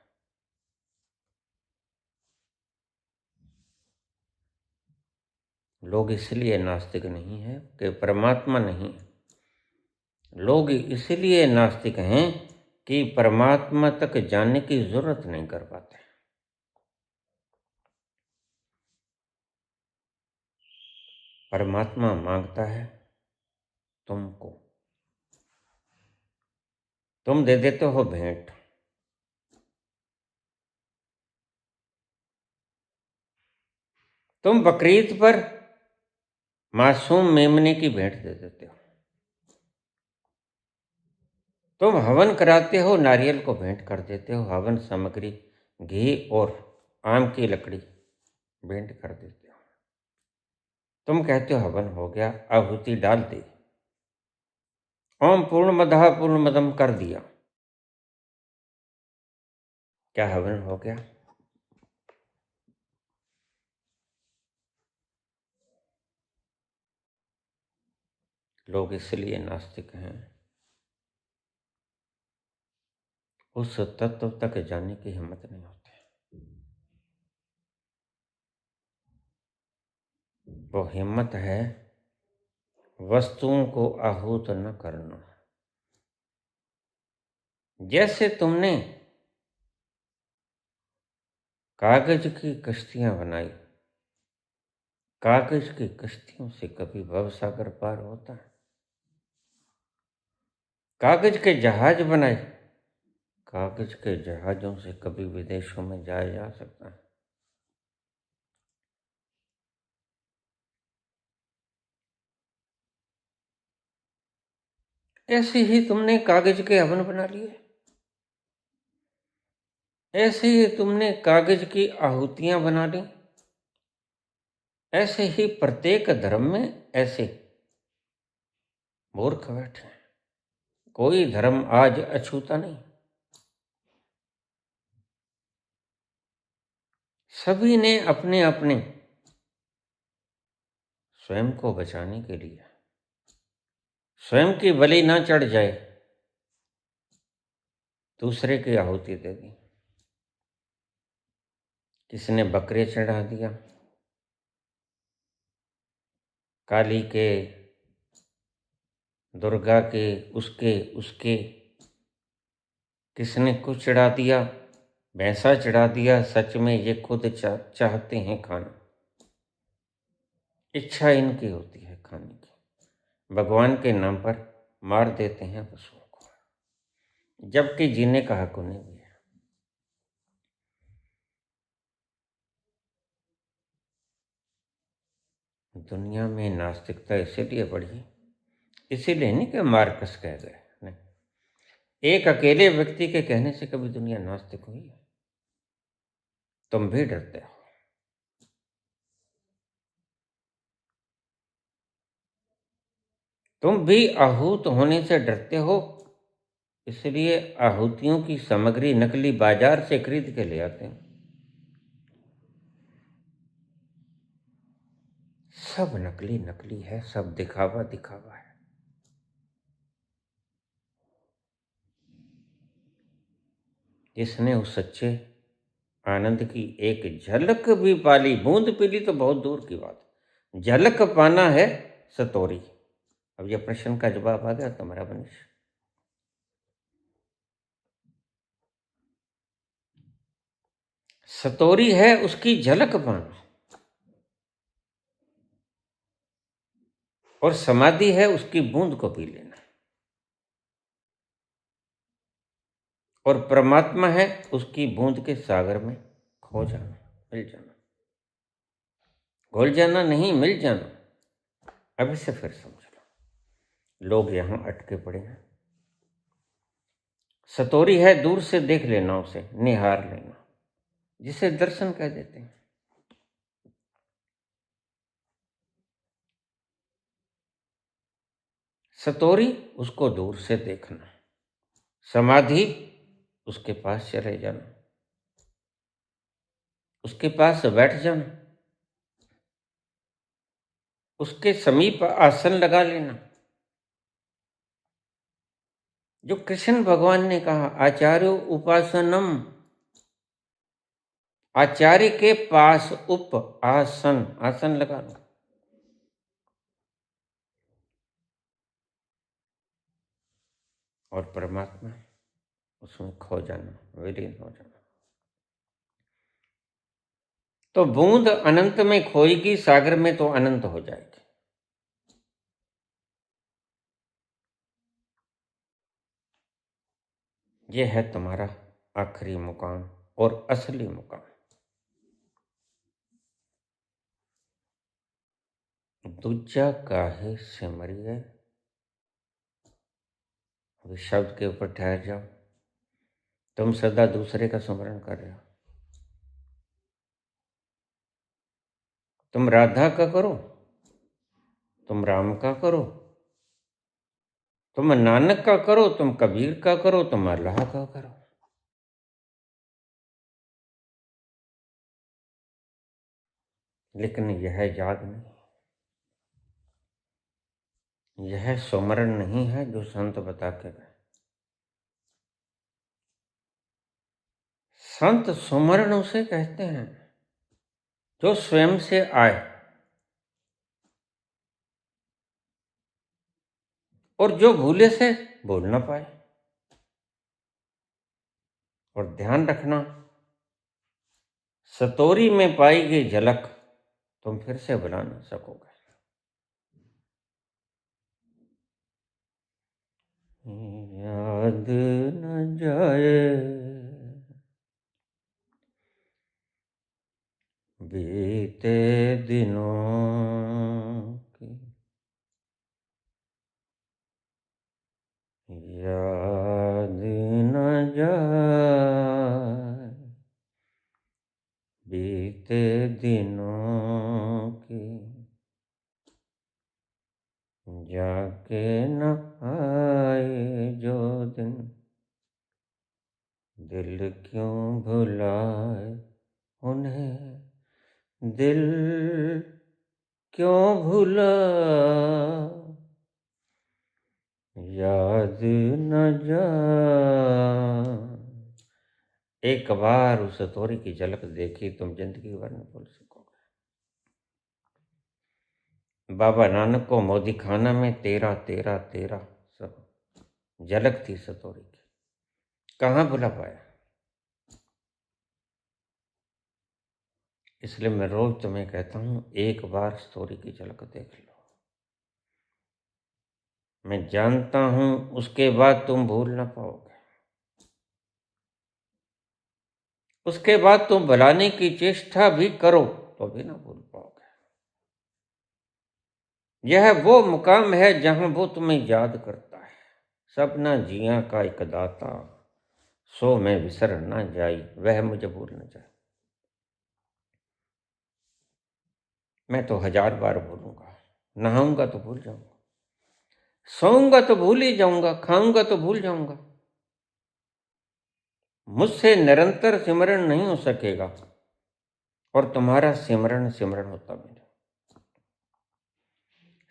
लोग इसलिए नास्तिक नहीं है कि परमात्मा नहीं है। लोग इसलिए नास्तिक हैं कि परमात्मा तक जाने की जरूरत नहीं कर पाते। परमात्मा मांगता है तुमको, तुम दे देते हो भेंट। तुम बकरीद पर मासूम मेमने की भेंट दे देते हो, तुम हवन कराते हो, नारियल को भेंट कर देते हो, हवन सामग्री घी और आम की लकड़ी भेंट कर देते हो। तुम कहते हो हवन हो गया, आहुति डाल दी, ओम पूर्णमदः पूर्णमदम कर दिया, क्या हवन हो गया? लोग इसलिए नास्तिक हैं, उस तत्व तक जाने की हिम्मत नहीं होती। वो हिम्मत है वस्तुओं को आहूत न करना। जैसे तुमने कागज की कश्तियां बनाई, कागज की कश्तियों से कभी भवसागर पार होता है? कागज के जहाज बनाए, कागज के जहाजों से कभी विदेशों में जाया जा सकता है? ऐसे ही तुमने कागज के हवन बना लिए, ऐसे ही तुमने कागज की आहुतियां बना ली। ऐसे ही प्रत्येक धर्म में ऐसे मूर्ख बैठे हैं। कोई धर्म आज अछूता नहीं, सभी ने अपने अपने स्वयं को बचाने के लिए, स्वयं की बलि ना चढ़ जाए, दूसरे की आहुति दे दी। किसने बकरे चढ़ा दिया, काली के, दुर्गा के, उसके उसके, किसने कुछ चढ़ा दिया, भैंसा चढ़ा दिया। सच में ये खुद चाहते हैं खाना, इच्छा इनकी होती है खाने की, भगवान के नाम पर मार देते हैं पशुओं को, जबकि जीने का हक उन्हें भी है। दुनिया में नास्तिकता इसीलिए बढ़ी, इसीलिए नहीं कि मार्कस कह गए, नहीं, एक अकेले व्यक्ति के कहने से कभी दुनिया नास्तिक हुई है? तुम भी डरते हो, तुम भी आहूत होने से डरते हो, इसलिए आहुतियों की सामग्री नकली बाजार से खरीद के ले आते हैं। सब नकली नकली है, सब दिखावा दिखावा है। जिसने उस सच्चे आनंद की एक झलक भी पाली, बूंद पीली तो बहुत दूर की बात, झलक पाना है सतोरी। अब यह प्रश्न का जवाब आ गया तुम्हारा मनीष। सतोरी है उसकी झलक पाना, और समाधि है उसकी बूंद को पी लेना, और परमात्मा है उसकी बूंद के सागर में खो जाना, मिल जाना, घुल जाना नहीं, मिल जाना। अब इसे फिर समझ लो, लोग यहां अटके पड़े हैं। सतोरी है दूर से देख लेना, उसे निहार लेना, जिसे दर्शन कह देते हैं। सतोरी उसको दूर से देखना, समाधि उसके पास चले जाना, उसके पास बैठ जाना, उसके समीप आसन लगा लेना। जो कृष्ण भगवान ने कहा, आचार्यो उपासनम, आचार्य के पास उप आसन, आसन लगा लो। और परमात्मा उसमें खो जाना, विलीन हो जाना। तो बूंद अनंत में खोएगी, सागर में तो अनंत हो जाएगी। यह है तुम्हारा आखिरी मुकाम और असली मुकाम। दूजा काहे सिमरिए। अभी शब्द के ऊपर ठहर जाओ। तुम सदा दूसरे का स्मरण कर रहे हो। तुम राधा का करो, तुम राम का करो, तुम नानक का करो, तुम कबीर का करो, तुम अल्लाह का करो। लेकिन यह याद नहीं, यह सुमरण नहीं है जो संत बता के गए। संत सुमरण उसे कहते हैं जो स्वयं से आए और जो भूले से बोल ना पाए। और ध्यान रखना, सतोरी में पाई गई झलक तुम फिर से बुला ना सकोगे। याद न जाए बीते दिनों की, याद न जाए बीते दिनों की, जाके न आए जो दिन, दिल क्यों भुलाए उन्हें, दिल क्यों भुला, याद न जाए। एक बार उस तोरी की झलक देखी तुम जिंदगी भर न भूल सकोगे। बाबा नानक को मोदी खाना में तेरा तेरा तेरा सब झलक थी सतोरी की, कहाँ भुला पाया। इसलिए मैं रोज तुम्हें कहता हूं, एक बार सतोरी की झलक देख लो। मैं जानता हूं उसके बाद तुम भूल ना पाओगे। उसके बाद तुम भुलाने की चेष्टा भी करो तो भी ना भूल पाओगे। यह वो मुकाम है जहां वो तुम्हें याद करता है। सपना जिया का एक दाता, सो मैं विसर ना जाई, वह मुझे भूल न जाए। मैं तो 1000 बार भूलूंगा, नहाऊंगा तो भूल जाऊंगा, सोऊंगा तो भूल ही जाऊंगा, खाऊंगा तो भूल जाऊंगा। मुझसे निरंतर सिमरण नहीं हो सकेगा और तुम्हारा सिमरण सिमरण होता भी नहीं।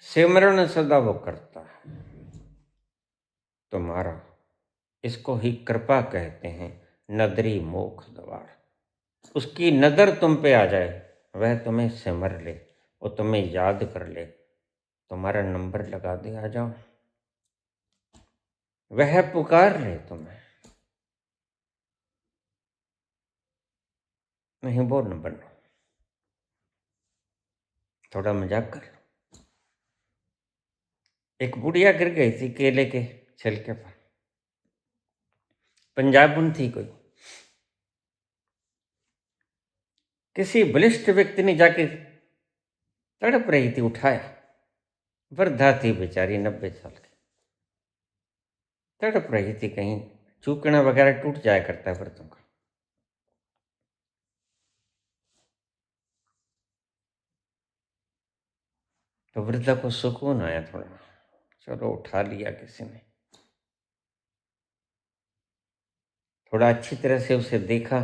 सिमरण सदा वो करता है तुम्हारा। इसको ही कृपा कहते हैं, नदरी मोख द्वार। उसकी नजर तुम पे आ जाए, वह तुम्हें सिमर ले, वो तुम्हें याद कर ले, तुम्हारा नंबर लगा दे, आ जाओ। वह पुकार ले तुम्हें, नहीं वो न बनो। थोड़ा मजाक कर लो। एक बुढ़िया गिर गई थी केले के छिलके पर, पंजाबन थी कोई। किसी बलिष्ठ व्यक्ति ने जाके तड़प रही थी, उठाया। वृद्धा थी बेचारी, 90 साल की, तड़प रही थी, कहीं चूकना वगैरह टूट जाया करता है वृद्धों का। तो वृद्धा को सुकून आया थोड़ा, चलो उठा लिया किसी ने। थोड़ा अच्छी तरह से उसे देखा,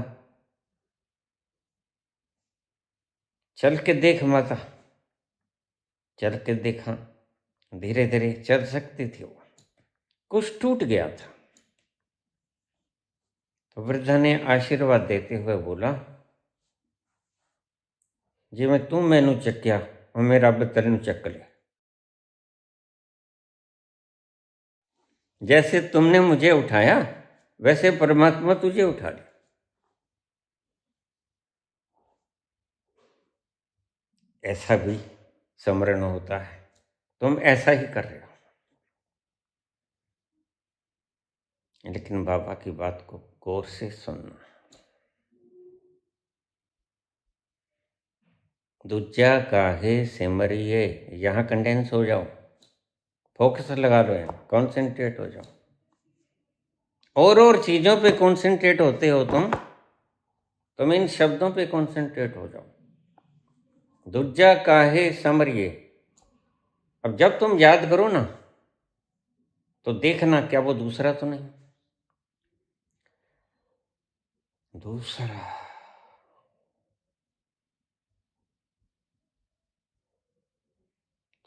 चल के देख माता, चल के देखा, धीरे धीरे चल सकती थी वो, कुछ टूट गया था। तो वृद्धा ने आशीर्वाद देते हुए बोला, जी मैं तू मैनू चक्या और मेरा रब तेनू चक लिया। जैसे तुमने मुझे उठाया वैसे परमात्मा तुझे उठा ले। ऐसा भी स्मरण होता है, तुम ऐसा ही कर रहे हो। लेकिन बाबा की बात को गौर से सुनना। दूजा काहे सिमरिए, यहाँ कंडेंस हो जाओ, फोकस लगा लो, यहाँ कॉन्सेंट्रेट हो जाओ। और चीज़ों पे कॉन्सेंट्रेट होते हो तुम इन शब्दों पे कॉन्सेंट्रेट हो जाओ। दूजा काहे समरिए। अब जब तुम याद करो ना तो देखना क्या वो दूसरा तो नहीं। दूसरा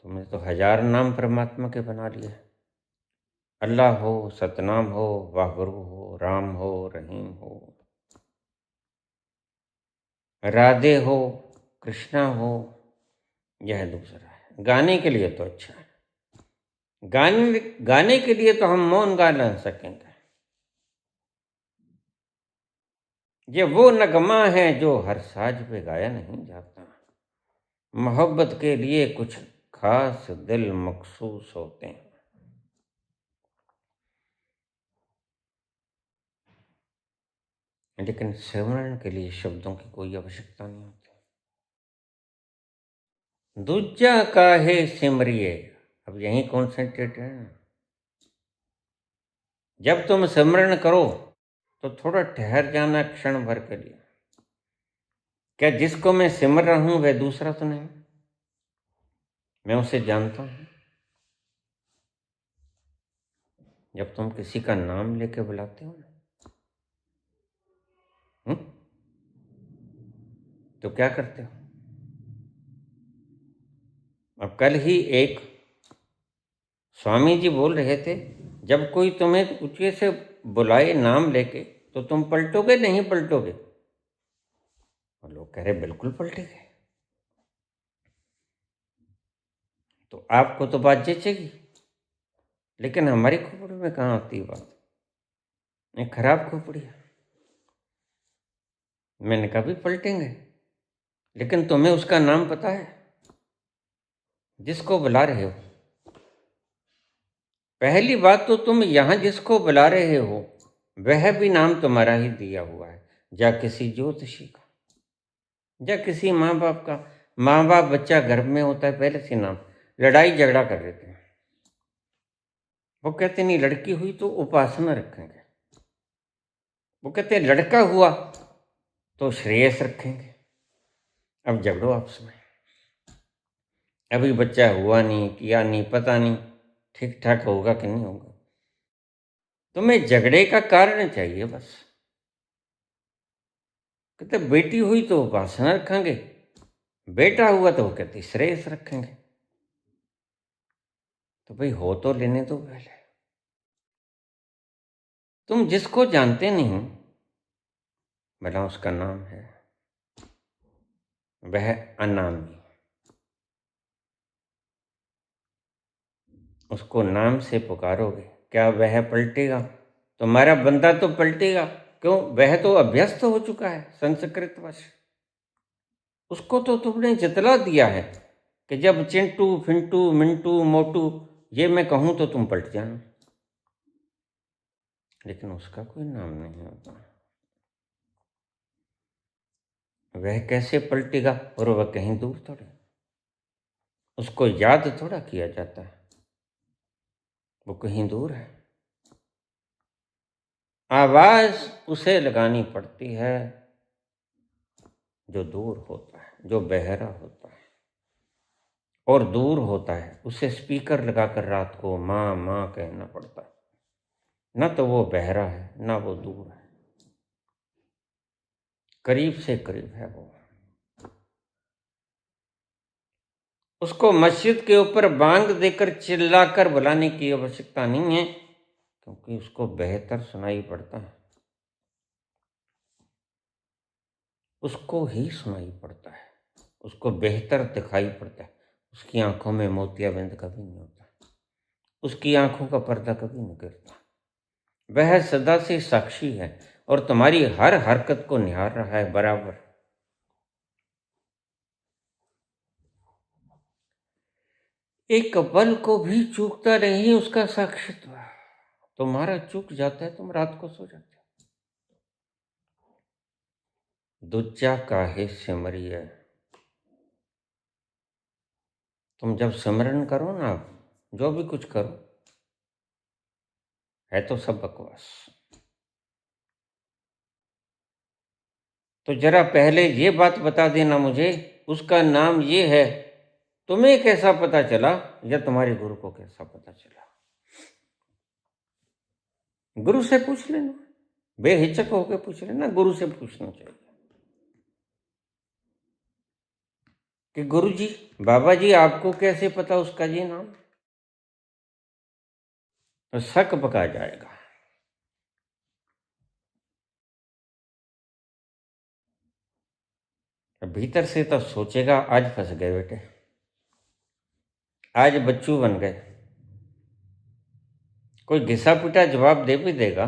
तुमने तो 1000 नाम परमात्मा के बना लिए। अल्लाह हो, सतनाम हो, वाहगुरु हो, राम हो, रहीम हो, राधे हो, कृष्णा हो, यह दूसरा है। गाने के लिए तो अच्छा है, गाने के लिए तो हम मौन गा ना सकेंगे। ये वो नगमा है जो हर साज पे गाया नहीं जाता। मोहब्बत के लिए कुछ खास दिल मखसूस होते हैं। लेकिन सिमरन के लिए शब्दों की कोई आवश्यकता नहीं होती। दूजा काहे सिमरिए, अब यही कॉन्सेंट्रेट है ना। जब तुम सिमरन करो तो थोड़ा ठहर जाना क्षण भर के लिए। क्या जिसको मैं सिमर रहा हूं वह दूसरा तो नहीं, मैं उसे जानता हूं। जब तुम किसी का नाम लेके बुलाते हो ना, तो क्या करते हो। अब कल ही एक स्वामी जी बोल रहे थे, जब कोई तुम्हें ऊंचे से बुलाए नाम लेके तो तुम पलटोगे नहीं पलटोगे। और लोग कह रहे बिल्कुल पलटेंगे। तो आपको तो बात जचेगी, लेकिन हमारी खोपड़ी में कहाँ आती है बात। ये खराब खोपड़ी है। मैंने कहा भी पलटेंगे, लेकिन तुम्हें उसका नाम पता है जिसको बुला रहे हो। पहली बात तो तुम यहां जिसको बुला रहे हो वह भी नाम तुम्हारा ही दिया हुआ है, या किसी ज्योतिषी का, या किसी माँ बाप का। माँ बाप बच्चा गर्भ में होता है पहले से नाम, लड़ाई झगड़ा कर देते हैं। वो कहते नहीं लड़की हुई तो उपासना रखेंगे, वो कहते लड़का हुआ तो श्रेयस रखेंगे। अब झगड़ो आपस में, अभी बच्चा हुआ नहीं, किया नहीं, पता नहीं ठीक ठाक होगा कि नहीं होगा। तुम्हें झगड़े का कारण चाहिए बस। कहते बेटी हुई तो उपासना रखेंगे, बेटा हुआ तो वो कहते श्रेयस रखेंगे। तो भाई हो तो लेने दो पहले। तुम जिसको जानते नहीं भला उसका नाम है, वह अनामी, उसको नाम से पुकारोगे क्या वह पलटेगा। तुम्हारा बंदा तो पलटेगा, क्यों, वह तो अभ्यस्त हो चुका है संस्कृत वश। उसको तो तुमने जितला दिया है कि जब चिंटू फिंटू मिंटू मोटू ये मैं कहूं तो तुम पलट जाना। लेकिन उसका कोई नाम नहीं होता, वह कैसे पलटेगा। और वह कहीं दूर थोड़े, उसको याद थोड़ा किया जाता है, वो कहीं दूर है। आवाज उसे लगानी पड़ती है जो दूर होता है, जो बहरा होता है और दूर होता है। उसे स्पीकर लगाकर रात को माँ माँ कहना पड़ता है। ना तो वो बहरा है ना वो दूर है, करीब से करीब है वो। उसको मस्जिद के ऊपर बांग देकर चिल्लाकर बुलाने की आवश्यकता नहीं है, क्योंकि उसको बेहतर सुनाई पड़ता है, उसको ही सुनाई पड़ता है, उसको बेहतर दिखाई पड़ता है। उसकी आंखों में मोतियाबिंद कभी नहीं होता, उसकी आंखों का पर्दा कभी नहीं गिरता। वह सदा से साक्षी है और तुम्हारी हर हरकत को निहार रहा है बराबर। एक पल को भी चूकता नहीं उसका साक्षित्व। तुम्हारा चूक जाता है तुम रात को सो जाते हो। दूजा काहे सिमरिए, तुम जब सिमरन करो ना, जो भी कुछ करो, है तो सब बकवास। तो जरा पहले ये बात बता देना मुझे, उसका नाम ये है, तुम्हें कैसा पता चला या तुम्हारे गुरु को कैसा पता चला? गुरु से पूछ लेना, बेहिचक होकर पूछ लेना, गुरु से पूछना चाहिए कि गुरु जी, बाबा जी, आपको कैसे पता उसका ये नाम? तो शक पका जाएगा। भीतर से तो सोचेगा आज फंस गए बेटे, आज बच्चू बन गए। कोई घिसा पिटा जवाब दे भी देगा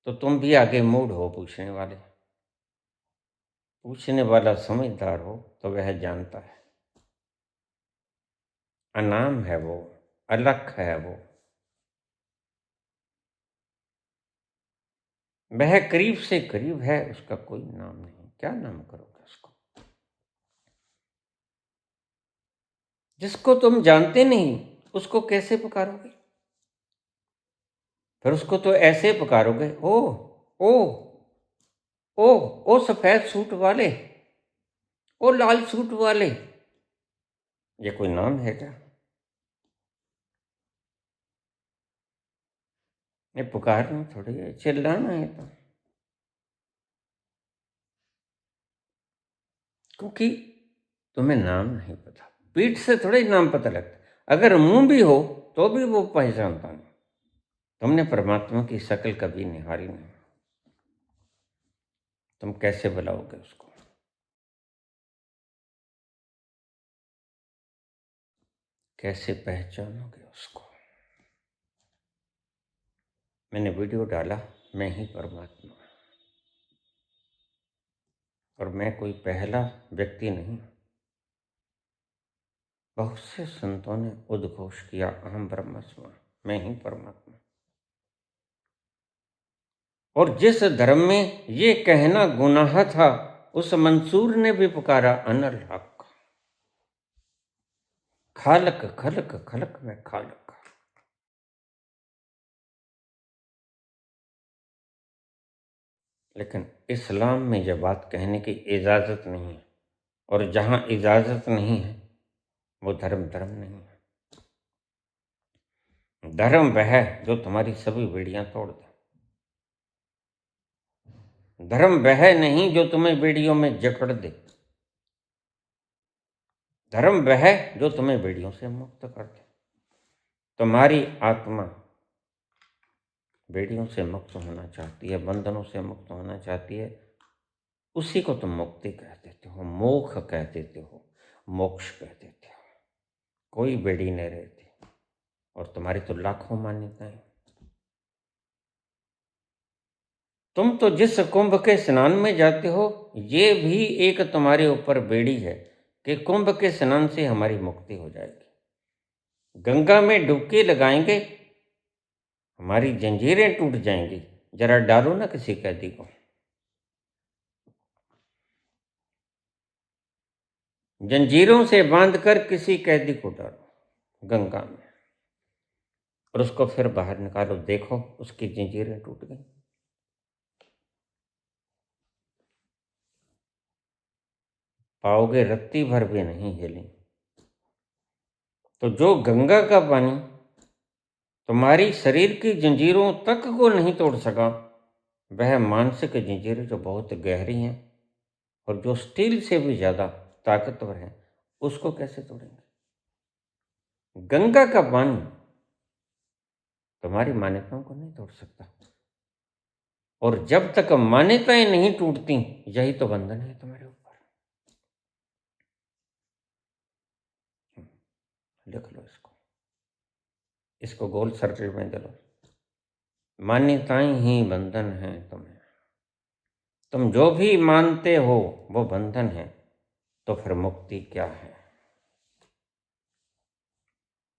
तो तुम भी आगे मूड हो पूछने वाले। पूछने वाला समझदार हो तो वह जानता है, अनाम है वो, अलख है वो, वह करीब से करीब है, उसका कोई नाम नहीं। क्या नाम करोगे उसको, जिसको तुम जानते नहीं उसको कैसे पुकारोगे? फिर उसको तो ऐसे पुकारोगे, ओ ओ ओ ओ सफेद सूट वाले, ओ लाल सूट वाले। ये कोई नाम है क्या? ये पुकारना थोड़ी है, चिल्लाना है। तो क्योंकि तुम्हें नाम नहीं पता, पीठ से थोड़े ही नाम पता लगता। अगर मुंह भी हो तो भी वो पहचानता नहीं। तुमने परमात्मा की शक्ल कभी निहारी नहीं, तुम कैसे बुलाओगे उसको? कैसे पहचानोगे उसको? मैंने वीडियो डाला, मैं ही परमात्मा, और मैं कोई पहला व्यक्ति नहीं। बहुत से संतों ने उद्घोष किया, अहम ब्रह्मास्मि, मैं ही परमात्मा। और जिस धर्म में ये कहना गुनाह था, उस मंसूर ने भी पुकारा अनल हक, खालक खलक खलक में खालक। लेकिन इस्लाम में यह बात कहने की इजाज़त नहीं है, और जहाँ इजाज़त नहीं है वो धर्म धर्म नहीं है। धर्म वह है जो तुम्हारी सभी बेड़ियां तोड़ दे। धर्म वह नहीं जो तुम्हें बेड़ियों में जकड़ दे। धर्म वह है जो तुम्हें बेड़ियों से मुक्त कर दे। तुम्हारी आत्मा बेड़ियों से मुक्त होना चाहती है, बंधनों से मुक्त होना चाहती है, उसी को तुम मुक्ति कह देते हो, मोक्ष कह देते हो, मोक्ष कह देते हो। कोई बेड़ी नहीं रहती, और तुम्हारी तो लाखों मान्यताएं। तुम तो जिस कुंभ के स्नान में जाते हो, ये भी एक तुम्हारे ऊपर बेड़ी है कि कुंभ के स्नान से हमारी मुक्ति हो जाएगी। गंगा में डुबकी लगाएंगे, हमारी जंजीरें टूट जाएंगी। जरा डालो ना किसी कैदी को, जंजीरों से बांधकर किसी कैदी को डालो गंगा में, और उसको फिर बाहर निकालो, देखो उसकी जंजीरें टूट गई। पाओगे रत्ती भर भी नहीं हिली। तो जो गंगा का पानी तुम्हारी शरीर की जंजीरों तक को नहीं तोड़ सका, वह मानसिक जंजीरें जो बहुत गहरी हैं और जो स्टील से भी ज्यादा ताकतवर है, उसको कैसे तोड़ेंगे? गंगा का पानी तुम्हारी मान्यताओं को नहीं तोड़ सकता, और जब तक मान्यताएं नहीं टूटती, यही तो बंधन है तुम्हारे ऊपर। लिख लो इसको, इसको गोल सर्कल में डालो। मान्यताएं ही बंधन है तुम्हें। तुम जो भी मानते हो वो बंधन है, तो फिर मुक्ति क्या है?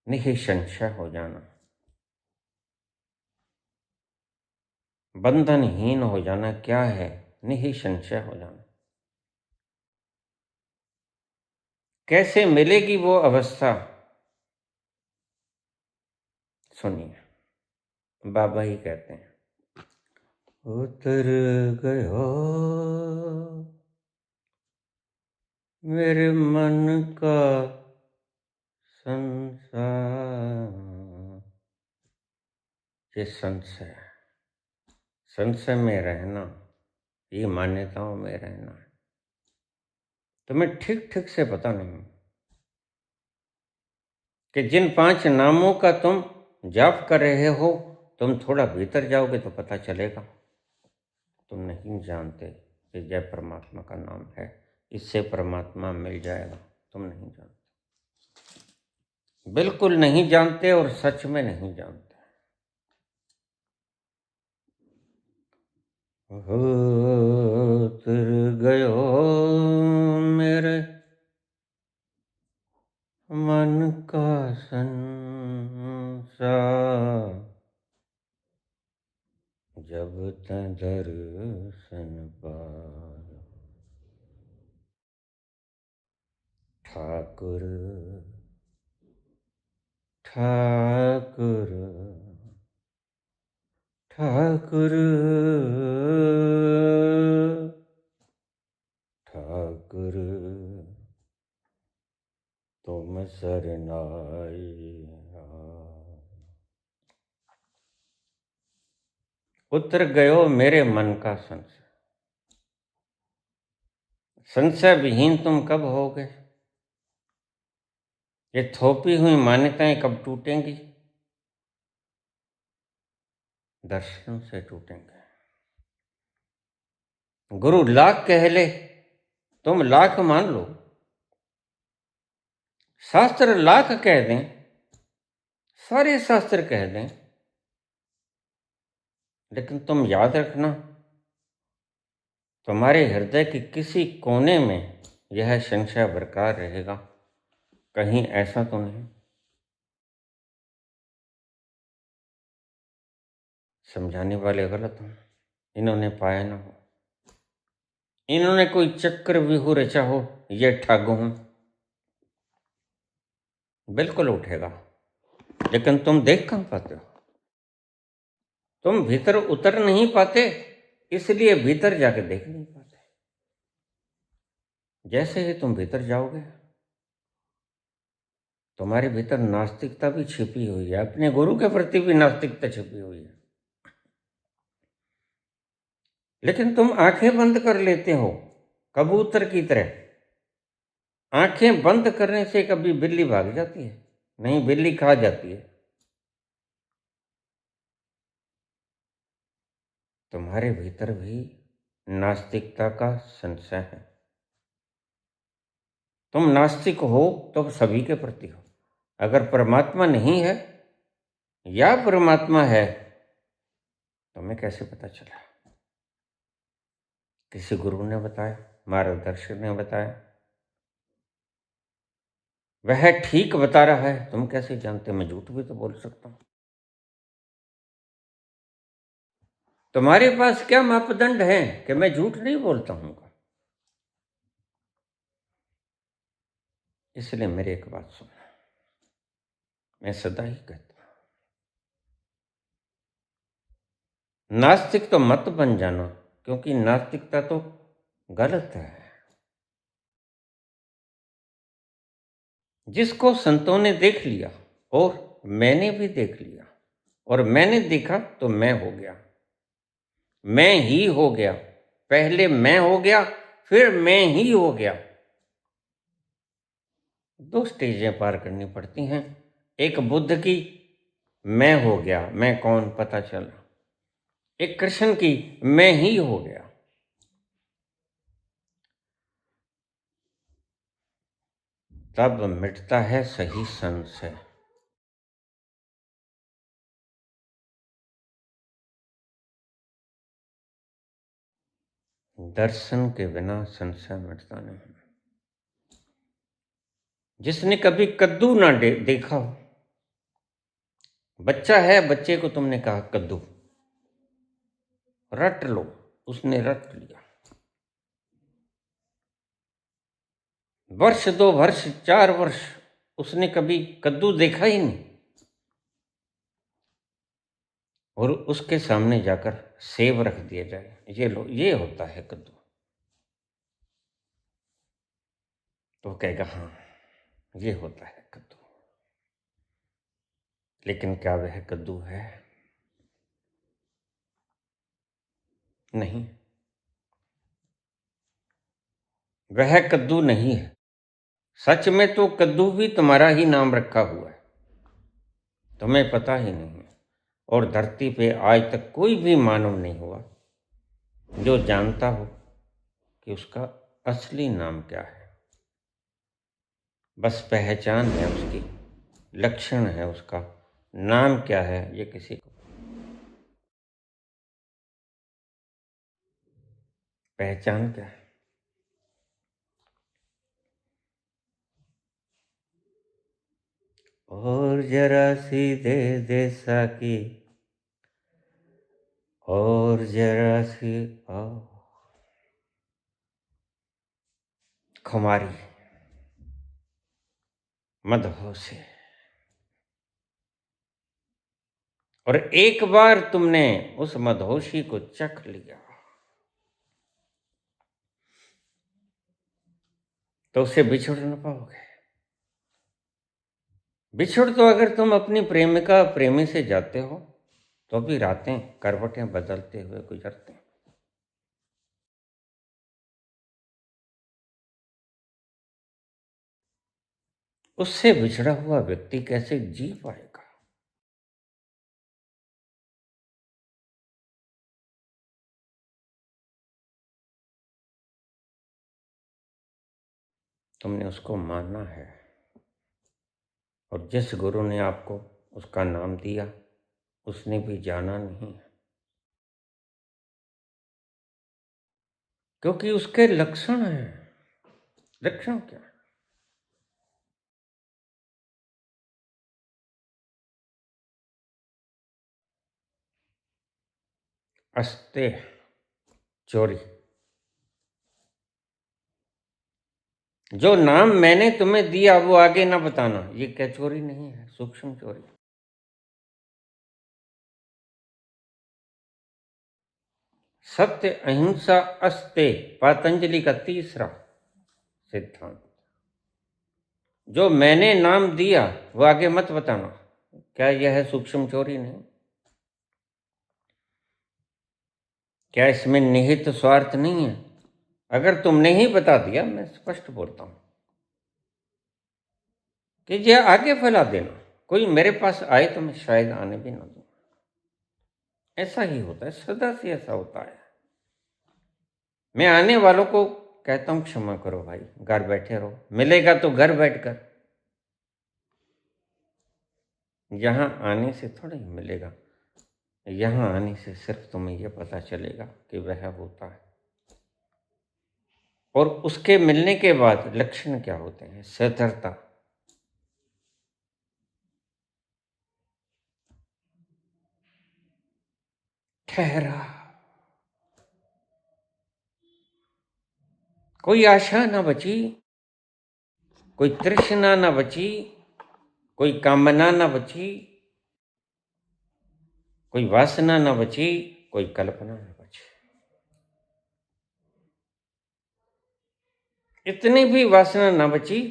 निःसंशय हो जाना, बंधनहीन हो जाना क्या है? निःसंशय हो जाना। कैसे मिलेगी वो अवस्था? सुनिए, बाबा ही कहते हैं, उतर गयो मेरे मन का संसार। ये संशय, संशय में रहना, ये मान्यताओं में रहना है। तुम्हें ठीक ठीक से पता नहीं कि जिन 5 नामों का तुम जाप कर रहे हो, तुम थोड़ा भीतर जाओगे तो पता चलेगा तुम नहीं जानते कि जय परमात्मा का नाम है, इससे परमात्मा मिल जाएगा। तुम नहीं जानते, बिल्कुल नहीं जानते और सच में नहीं जानते। उतर गयो मेरे मन का संसार, जब तक दर्शन पायो ठाकुर ठाकुर ठाकुर ठाकुर तुम शरणाई। उतर गयो मेरे मन का संशय। संशय विहीन तुम कब होगे? ये थोपी हुई मान्यताएं कब टूटेंगी? दर्शनों से टूटेंगे। गुरु लाख कह ले, तुम लाख मान लो, शास्त्र लाख कह दें, सारे शास्त्र कह दें, लेकिन तुम याद रखना, तुम्हारे हृदय के किसी कोने में यह संशय बरकरार रहेगा, कहीं ऐसा तो नहीं समझाने वाले गलत हों, इन्होंने पाया ना हो, इन्होंने कोई चक्र व्यूह रचा हो, ये ठग हूं, बिल्कुल उठेगा। लेकिन तुम देख कहां पाते हो? तुम भीतर उतर नहीं पाते, इसलिए भीतर जाके देख नहीं पाते। जैसे ही तुम भीतर जाओगे, तुम्हारे भीतर नास्तिकता भी छिपी हुई है, अपने गुरु के प्रति भी नास्तिकता छिपी हुई है, लेकिन तुम आंखें बंद कर लेते हो कबूतर की तरह। आंखें बंद करने से कभी बिल्ली भाग जाती है? नहीं, बिल्ली खा जाती है। तुम्हारे भीतर भी नास्तिकता का संशय है। तुम नास्तिक हो तो सभी के प्रति हो। अगर परमात्मा नहीं है या परमात्मा है, तुम्हें कैसे पता चला? किसी गुरु ने बताया, मार्गदर्शक ने बताया, वह ठीक बता रहा है, तुम कैसे जानते? मैं झूठ भी तो बोल सकता हूं। तुम्हारे पास क्या मापदंड है कि मैं झूठ नहीं बोलता हूं? इसलिए मेरी एक बात सुनना, मैं सदा ही कहता हूं, नास्तिक तो मत बन जाना, क्योंकि नास्तिकता तो गलत है। जिसको संतों ने देख लिया और मैंने भी देख लिया, और मैंने देखा तो मैं हो गया, मैं ही हो गया। पहले मैं हो गया, फिर मैं ही हो गया। 2 स्टेजें पार करनी पड़ती हैं। एक बुद्ध की, मैं हो गया, मैं कौन पता चला। एक कृष्ण की, मैं ही हो गया। तब मिटता है सही संशय। दर्शन के बिना संशय मिटता नहीं। जिसने कभी कद्दू ना देखा हो, बच्चा है, बच्चे को तुमने कहा कद्दू रट लो, उसने रट लिया। वर्ष 2 वर्ष 4 वर्ष उसने कभी कद्दू देखा ही नहीं, और उसके सामने जाकर सेब रख दिया जाए, ये लो, ये होता है कद्दू, तो वो कहेगा हाँ ये होता है कद्दू। लेकिन क्या वह कद्दू है? नहीं, वह कद्दू नहीं है। सच में तो कद्दू भी तुम्हारा ही नाम रखा हुआ है, तुम्हें पता ही नहीं है। और धरती पे आज तक कोई भी मानव नहीं हुआ जो जानता हो कि उसका असली नाम क्या है। बस पहचान है उसकी, लक्षण है उसका, नाम क्या है ये किसी को पहचान क्या है। और जरा सी दे दे साकी, और जरा सी खुमारी मदहोशी, और एक बार तुमने उस मदहोशी को चख लिया तो उससे बिछुड़ न पाओगे। बिछुड़ तो अगर तुम अपनी प्रेमिका प्रेमी से जाते हो तो भी रातें करवटें बदलते हुए गुजरते हैं। उससे बिछड़ा हुआ व्यक्ति कैसे जी पाएगा? तुमने उसको माना है, और जिस गुरु ने आपको उसका नाम दिया उसने भी जाना नहीं है, क्योंकि उसके लक्षण हैं। लक्षण क्या है? अस्ते, चोरी। जो नाम मैंने तुम्हें दिया वो आगे ना बताना, ये क्या चोरी नहीं है? सूक्ष्म चोरी। सत्य, अहिंसा, अस्ते, पतंजलि का तीसरा सिद्धांत। जो मैंने नाम दिया वो आगे मत बताना, क्या यह है सूक्ष्म चोरी नहीं? क्या इसमें निहित स्वार्थ नहीं है? अगर तुमने ही बता दिया, मैं स्पष्ट बोलता हूं कि यह आगे फैला देना, कोई मेरे पास आए तो मैं शायद आने भी ना दूं। ऐसा ही होता है, सदा से ऐसा होता है। मैं आने वालों को कहता हूं क्षमा करो भाई, घर बैठे रहो, मिलेगा तो घर बैठकर, यहां आने से थोड़ा ही मिलेगा। यहां आने से सिर्फ तुम्हें यह पता चलेगा कि वह होता है, और उसके मिलने के बाद लक्षण क्या होते हैं? सधरता, ठहरा, कोई आशा ना बची, कोई तृष्णा ना बची, कोई कामना ना बची, कोई वासना ना बची, कोई कल्पना ना बची। इतनी भी वासना ना बची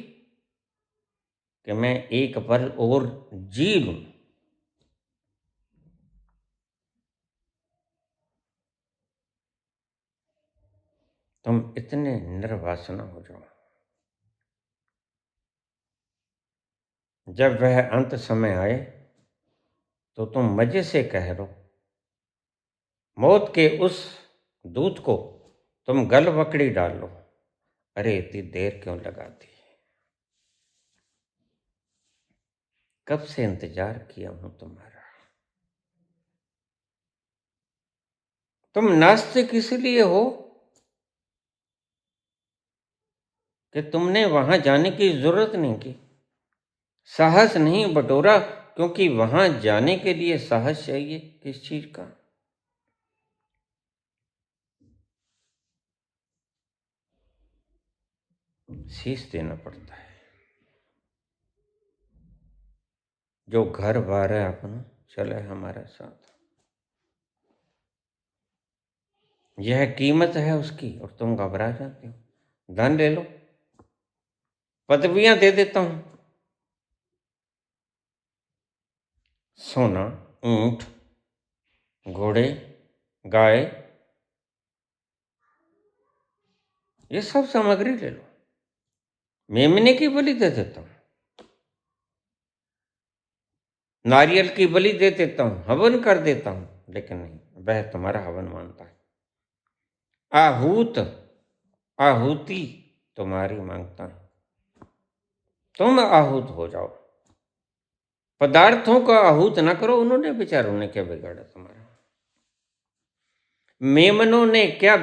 कि मैं एक पल और जी लूं। तुम इतने निर्वासना हो जाओ, जब वह अंत समय आए तो तुम मजे से कह लो, मौत के उस दूत को तुम गलवकड़ी डाल लो, अरे इतनी देर क्यों लगा दी, कब से इंतजार किया हूं तुम्हारा। तुम नास्तिक इसलिए हो कि तुमने वहां जाने की जरूरत नहीं की, साहस नहीं बटोरा, क्योंकि वहां जाने के लिए साहस चाहिए। किस चीज का? शीश देना पड़ता है। जो घर बार है अपना चले हमारे साथ, यह कीमत है उसकी, और तुम घबरा जाते हो। धन ले लो, पदवियां दे देता हूं, सोना, ऊंट, घोड़े, गाय, ये सब सामग्री ले लो, मेमने की बलि दे देता हूं, नारियल की बलि दे देता हूं, हवन कर देता हूं, लेकिन नहीं, वह तुम्हारा हवन मानता है। आहुति तुम्हारी मांगता है, तुम आहूत हो जाओ। पदार्थों का आहूत ना करो, उन्होंने बेचारों ने क्या बिगाड़ा तुम्हारा। मेमनों ने क्या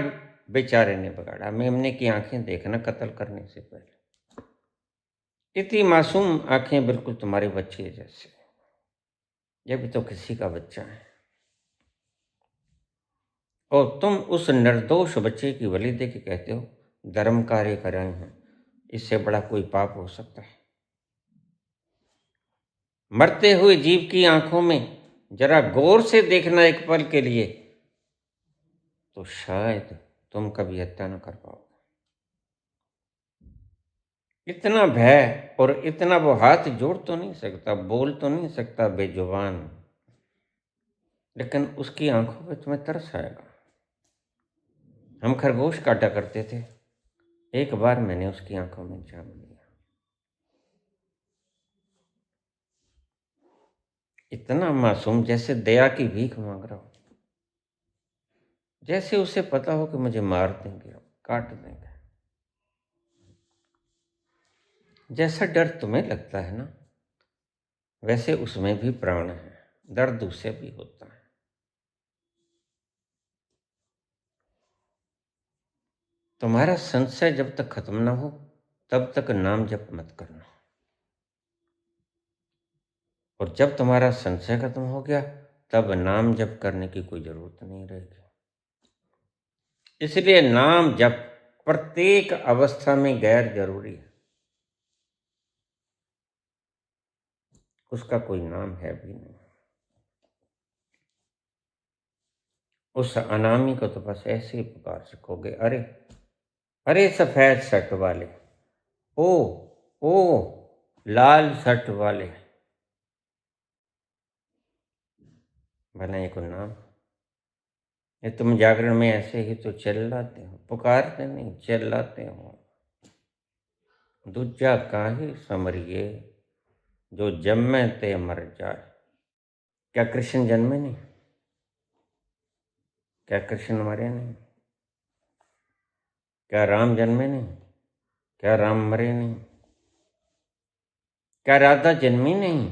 बेचारे ने बिगाड़ा। मेमने की आंखें देखना कत्ल करने से पहले, इतनी मासूम आंखें, बिल्कुल तुम्हारे बच्चे जैसे। ये भी तो किसी का बच्चा है, और तुम उस निर्दोष बच्चे की बलि दे के कहते हो धर्म कार्य कराए हैं। इससे बड़ा कोई पाप हो सकता है? मरते हुए जीव की आंखों में जरा गौर से देखना एक पल के लिए, तो शायद तुम कभी हत्या न कर पाओ। इतना भय, और इतना वो हाथ जोड़ तो नहीं सकता, बोल तो नहीं सकता, बेजुबान, लेकिन उसकी आंखों पे तुम्हें तरस आएगा। हम खरगोश काटा करते थे, एक बार मैंने उसकी आंखों में जाम लिया। इतना मासूम, जैसे दया की भीख मांग रहा हो, जैसे उसे पता हो कि मुझे मार देंगे, काट देंगे। जैसा डर तुम्हें लगता है ना, वैसे उसमें भी प्राण है, दर्द उसे भी होता है। तुम्हारा संशय जब तक खत्म ना हो तब तक नाम जप मत करना, और जब तुम्हारा संशय खत्म हो गया तब नाम जप करने की कोई जरूरत नहीं रहेगी। इसलिए नाम जप प्रत्येक अवस्था में गैर जरूरी है। उसका कोई नाम है भी नहीं। उस अनामी को तो बस ऐसे ही पुकार सकोगे, अरे अरे सफेद शर्ट वाले, ओ ओ लाल शर्ट वाले, बनाए को नाम। ये तुम जागरण में ऐसे ही तो चिल्लाते हो, पुकारते नहीं, चिल्लाते हो। दूजा काहे समरिए जो जन्मे ते मर जाए। क्या कृष्ण जन्मे नहीं? क्या कृष्ण मरे नहीं? क्या राम जन्मे नहीं? क्या राम मरे नहीं? क्या राधा जन्मी नहीं?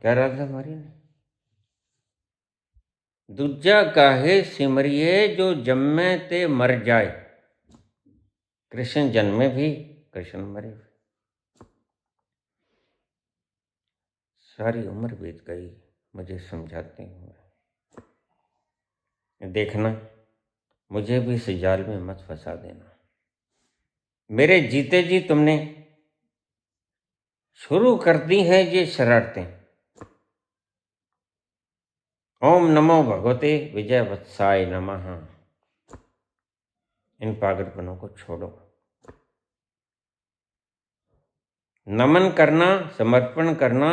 क्या राधा मरी नहीं? दूजा काहे सिमरिए जो जन्मे ते मर जाए। कृष्ण जन्मे भी, कृष्ण मरे भी। सारी उम्र बीत गई मुझे समझाते हुए। देखना, मुझे भी इस जाल में मत फंसा देना। मेरे जीते जी तुमने शुरू कर दी हैं ये शरारतें। ओम नमो भगवते विजय वत्साय नमः। इन पागलपनों को छोड़ो। नमन करना, समर्पण करना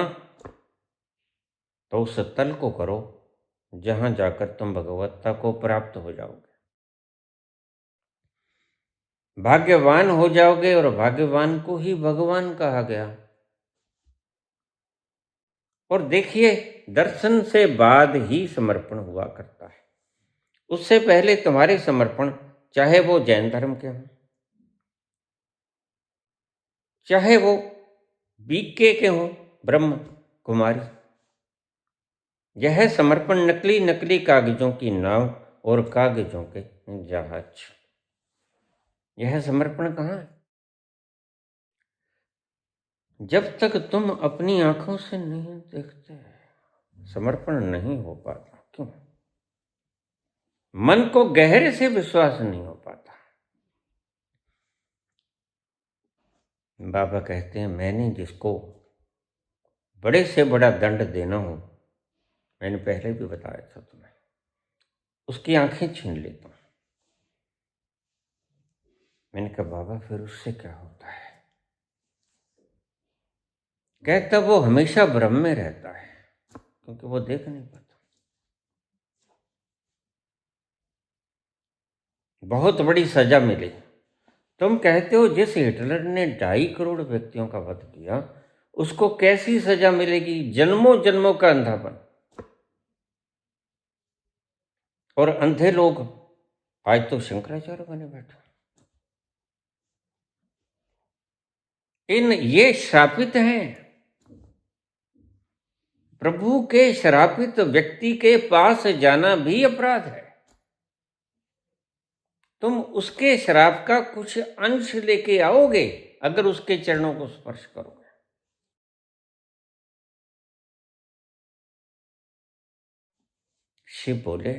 तो उस तल को करो जहां जाकर तुम भगवत्ता को प्राप्त हो जाओगे, भाग्यवान हो जाओगे। और भाग्यवान को ही भगवान कहा गया। और देखिए, दर्शन से बाद ही समर्पण हुआ करता है। उससे पहले तुम्हारे समर्पण, चाहे वो जैन धर्म के हों, चाहे वो बीके के हों, ब्रह्म कुमारी, यह समर्पण नकली नकली कागजों की नाव और कागजों के जहाज। यह समर्पण कहाँ है? जब तक तुम अपनी आंखों से नहीं देखते, समर्पण नहीं हो पाता। क्यों? मन को गहरे से विश्वास नहीं हो पाता। बाबा कहते हैं मैंने जिसको बड़े से बड़ा दंड देना हो, मैंने पहले भी बताया था तुम्हें, उसकी आंखें छीन लेता हूं। मैंने कहा बाबा फिर उससे क्या होता है? कहता वो हमेशा भ्रम में रहता है क्योंकि वो देख नहीं पाता। बहुत बड़ी सजा मिली। तुम कहते हो जिस हिटलर ने 2.5 करोड़ व्यक्तियों का वध किया उसको कैसी सजा मिलेगी? जन्मों जन्मों का अंधापन। और अंधे लोग आज तो शंकराचार्य बने बैठे। ये श्रापित हैं। प्रभु के श्रापित व्यक्ति के पास जाना भी अपराध है। तुम उसके श्राप का कुछ अंश लेके आओगे अगर उसके चरणों को स्पर्श करोगे। शिव बोले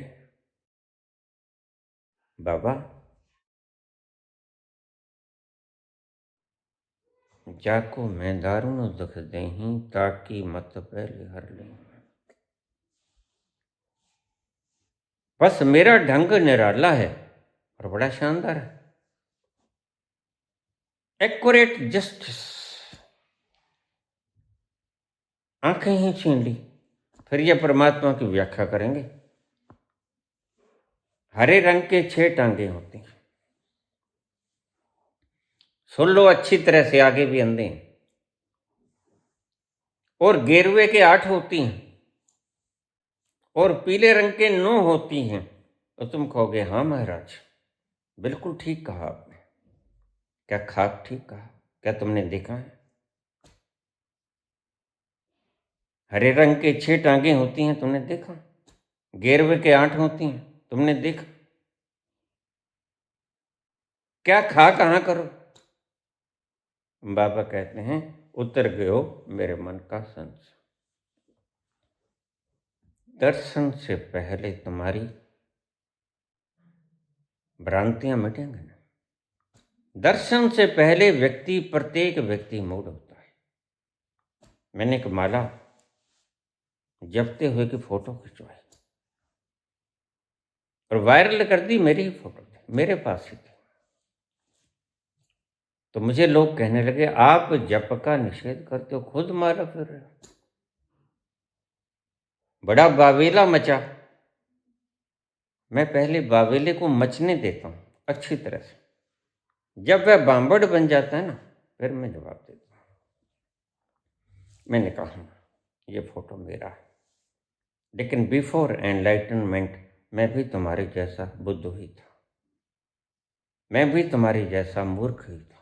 बाबा जाको मैं दारुण दुख देही ताकि मत पहले हर ले। बस मेरा ढंग निराला है और बड़ा शानदार है। Accurate justice. आंखें ही छीन ली। फिर यह परमात्मा की व्याख्या करेंगे। हरे रंग के 6 टांगे होती हैं। सुन लो अच्छी तरह से, आगे भी अंधे हैं। और गेरुए के 8 होती हैं और पीले रंग के 9 होती हैं। तो तुम कहोगे हाँ महाराज बिल्कुल ठीक कहा आपने। क्या खाक ठीक कहा? क्या तुमने देखा है? हरे रंग के 6 टांगे होती हैं, तुमने देखा? गेरुए के 8 होती हैं, तुमने देखा? क्या खा कहाँ करो? बाबा कहते हैं उतर गयो मेरे मन का संशय। दर्शन से पहले तुम्हारी भ्रांतियां मिटेंगे ना। दर्शन से पहले प्रत्येक व्यक्ति मूड होता है। मैंने एक माला जपते हुए की फोटो खिंचवाई और वायरल कर दी। मेरी ही फोटो थी, मेरे पास ही थी। तो मुझे लोग कहने लगे आप जप का निषेध करते हो, खुद माला फिर रहे हो। बड़ा बावेला मचा। मैं पहले बावेले को मचने देता हूं अच्छी तरह से। जब वह बांबड़ बन जाता है ना फिर मैं जवाब देता हूं। मैंने कहा ये फोटो मेरा है, लेकिन बिफोर एनलाइटनमेंट मैं भी तुम्हारे जैसा बुद्ध ही था। मैं भी तुम्हारे जैसा मूर्ख ही था।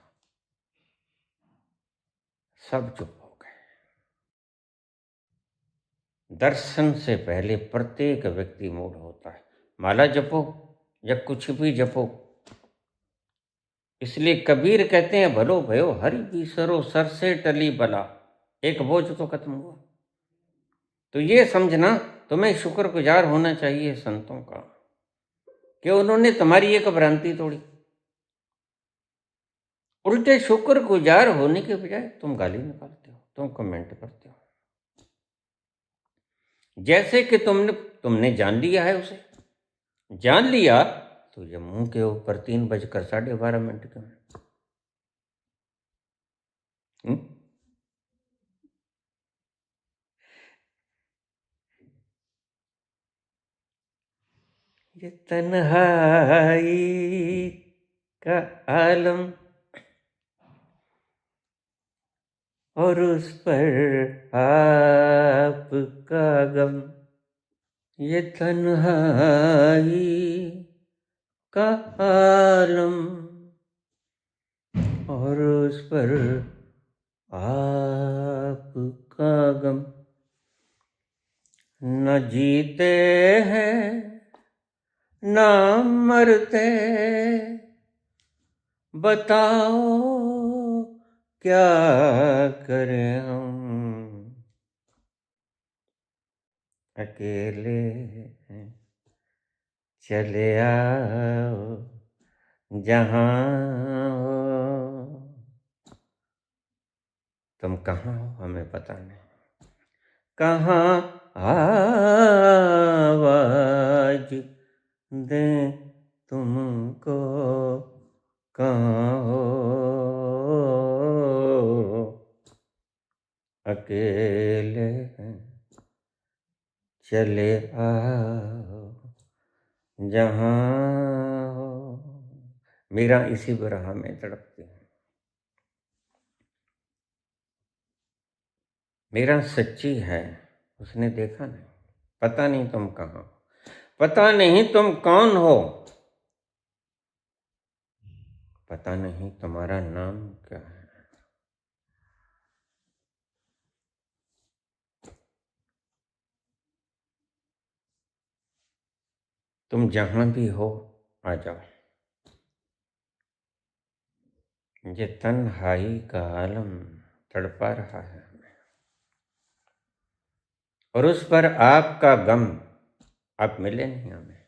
सब चुप हो गए। दर्शन से पहले प्रत्येक व्यक्ति मूड होता है। माला जपो या कुछ भी जपो। इसलिए कबीर कहते हैं भलो भयो हरि बिसरो सर से टली बला। एक बोझ तो खत्म हुआ। तो ये समझना तुम्हें शुक्रगुजार होना चाहिए संतों का कि उन्होंने तुम्हारी एक भ्रांति तोड़ी। उल्टे शुक्रगुजार होने के बजाय तुम गाली निकालते हो, तुम कमेंट करते हो। जैसे कि तुमने जान लिया है उसे। जान लिया तो ये मुंह के ऊपर 3:12:30 क्यों? ये तन्हाई का आलम और उस पर आपका गम। ये तन्हाई का आलम और उस पर आपका गम। न जीते हैं न मरते, बताओ क्या करें हम। अकेले हैं चले आओ जहां हो। तुम कहाँ हो हमें पता नहीं, कहाँ आवाज दे तुमको, कहाँ हो अकेले हैं, चले आओ जहाँ हो। मीरा इसी बरहा में तड़पती है। मीरा सच्ची है, उसने देखा नहीं। पता नहीं तुम कहाँ हो, पता नहीं तुम कौन हो, पता नहीं तुम्हारा नाम क्या है। तुम जहां भी हो आ जाओ। ये तन्हाई का आलम तड़पा रहा है हमें, और उस पर आपका गम आप मिले नहीं हमें।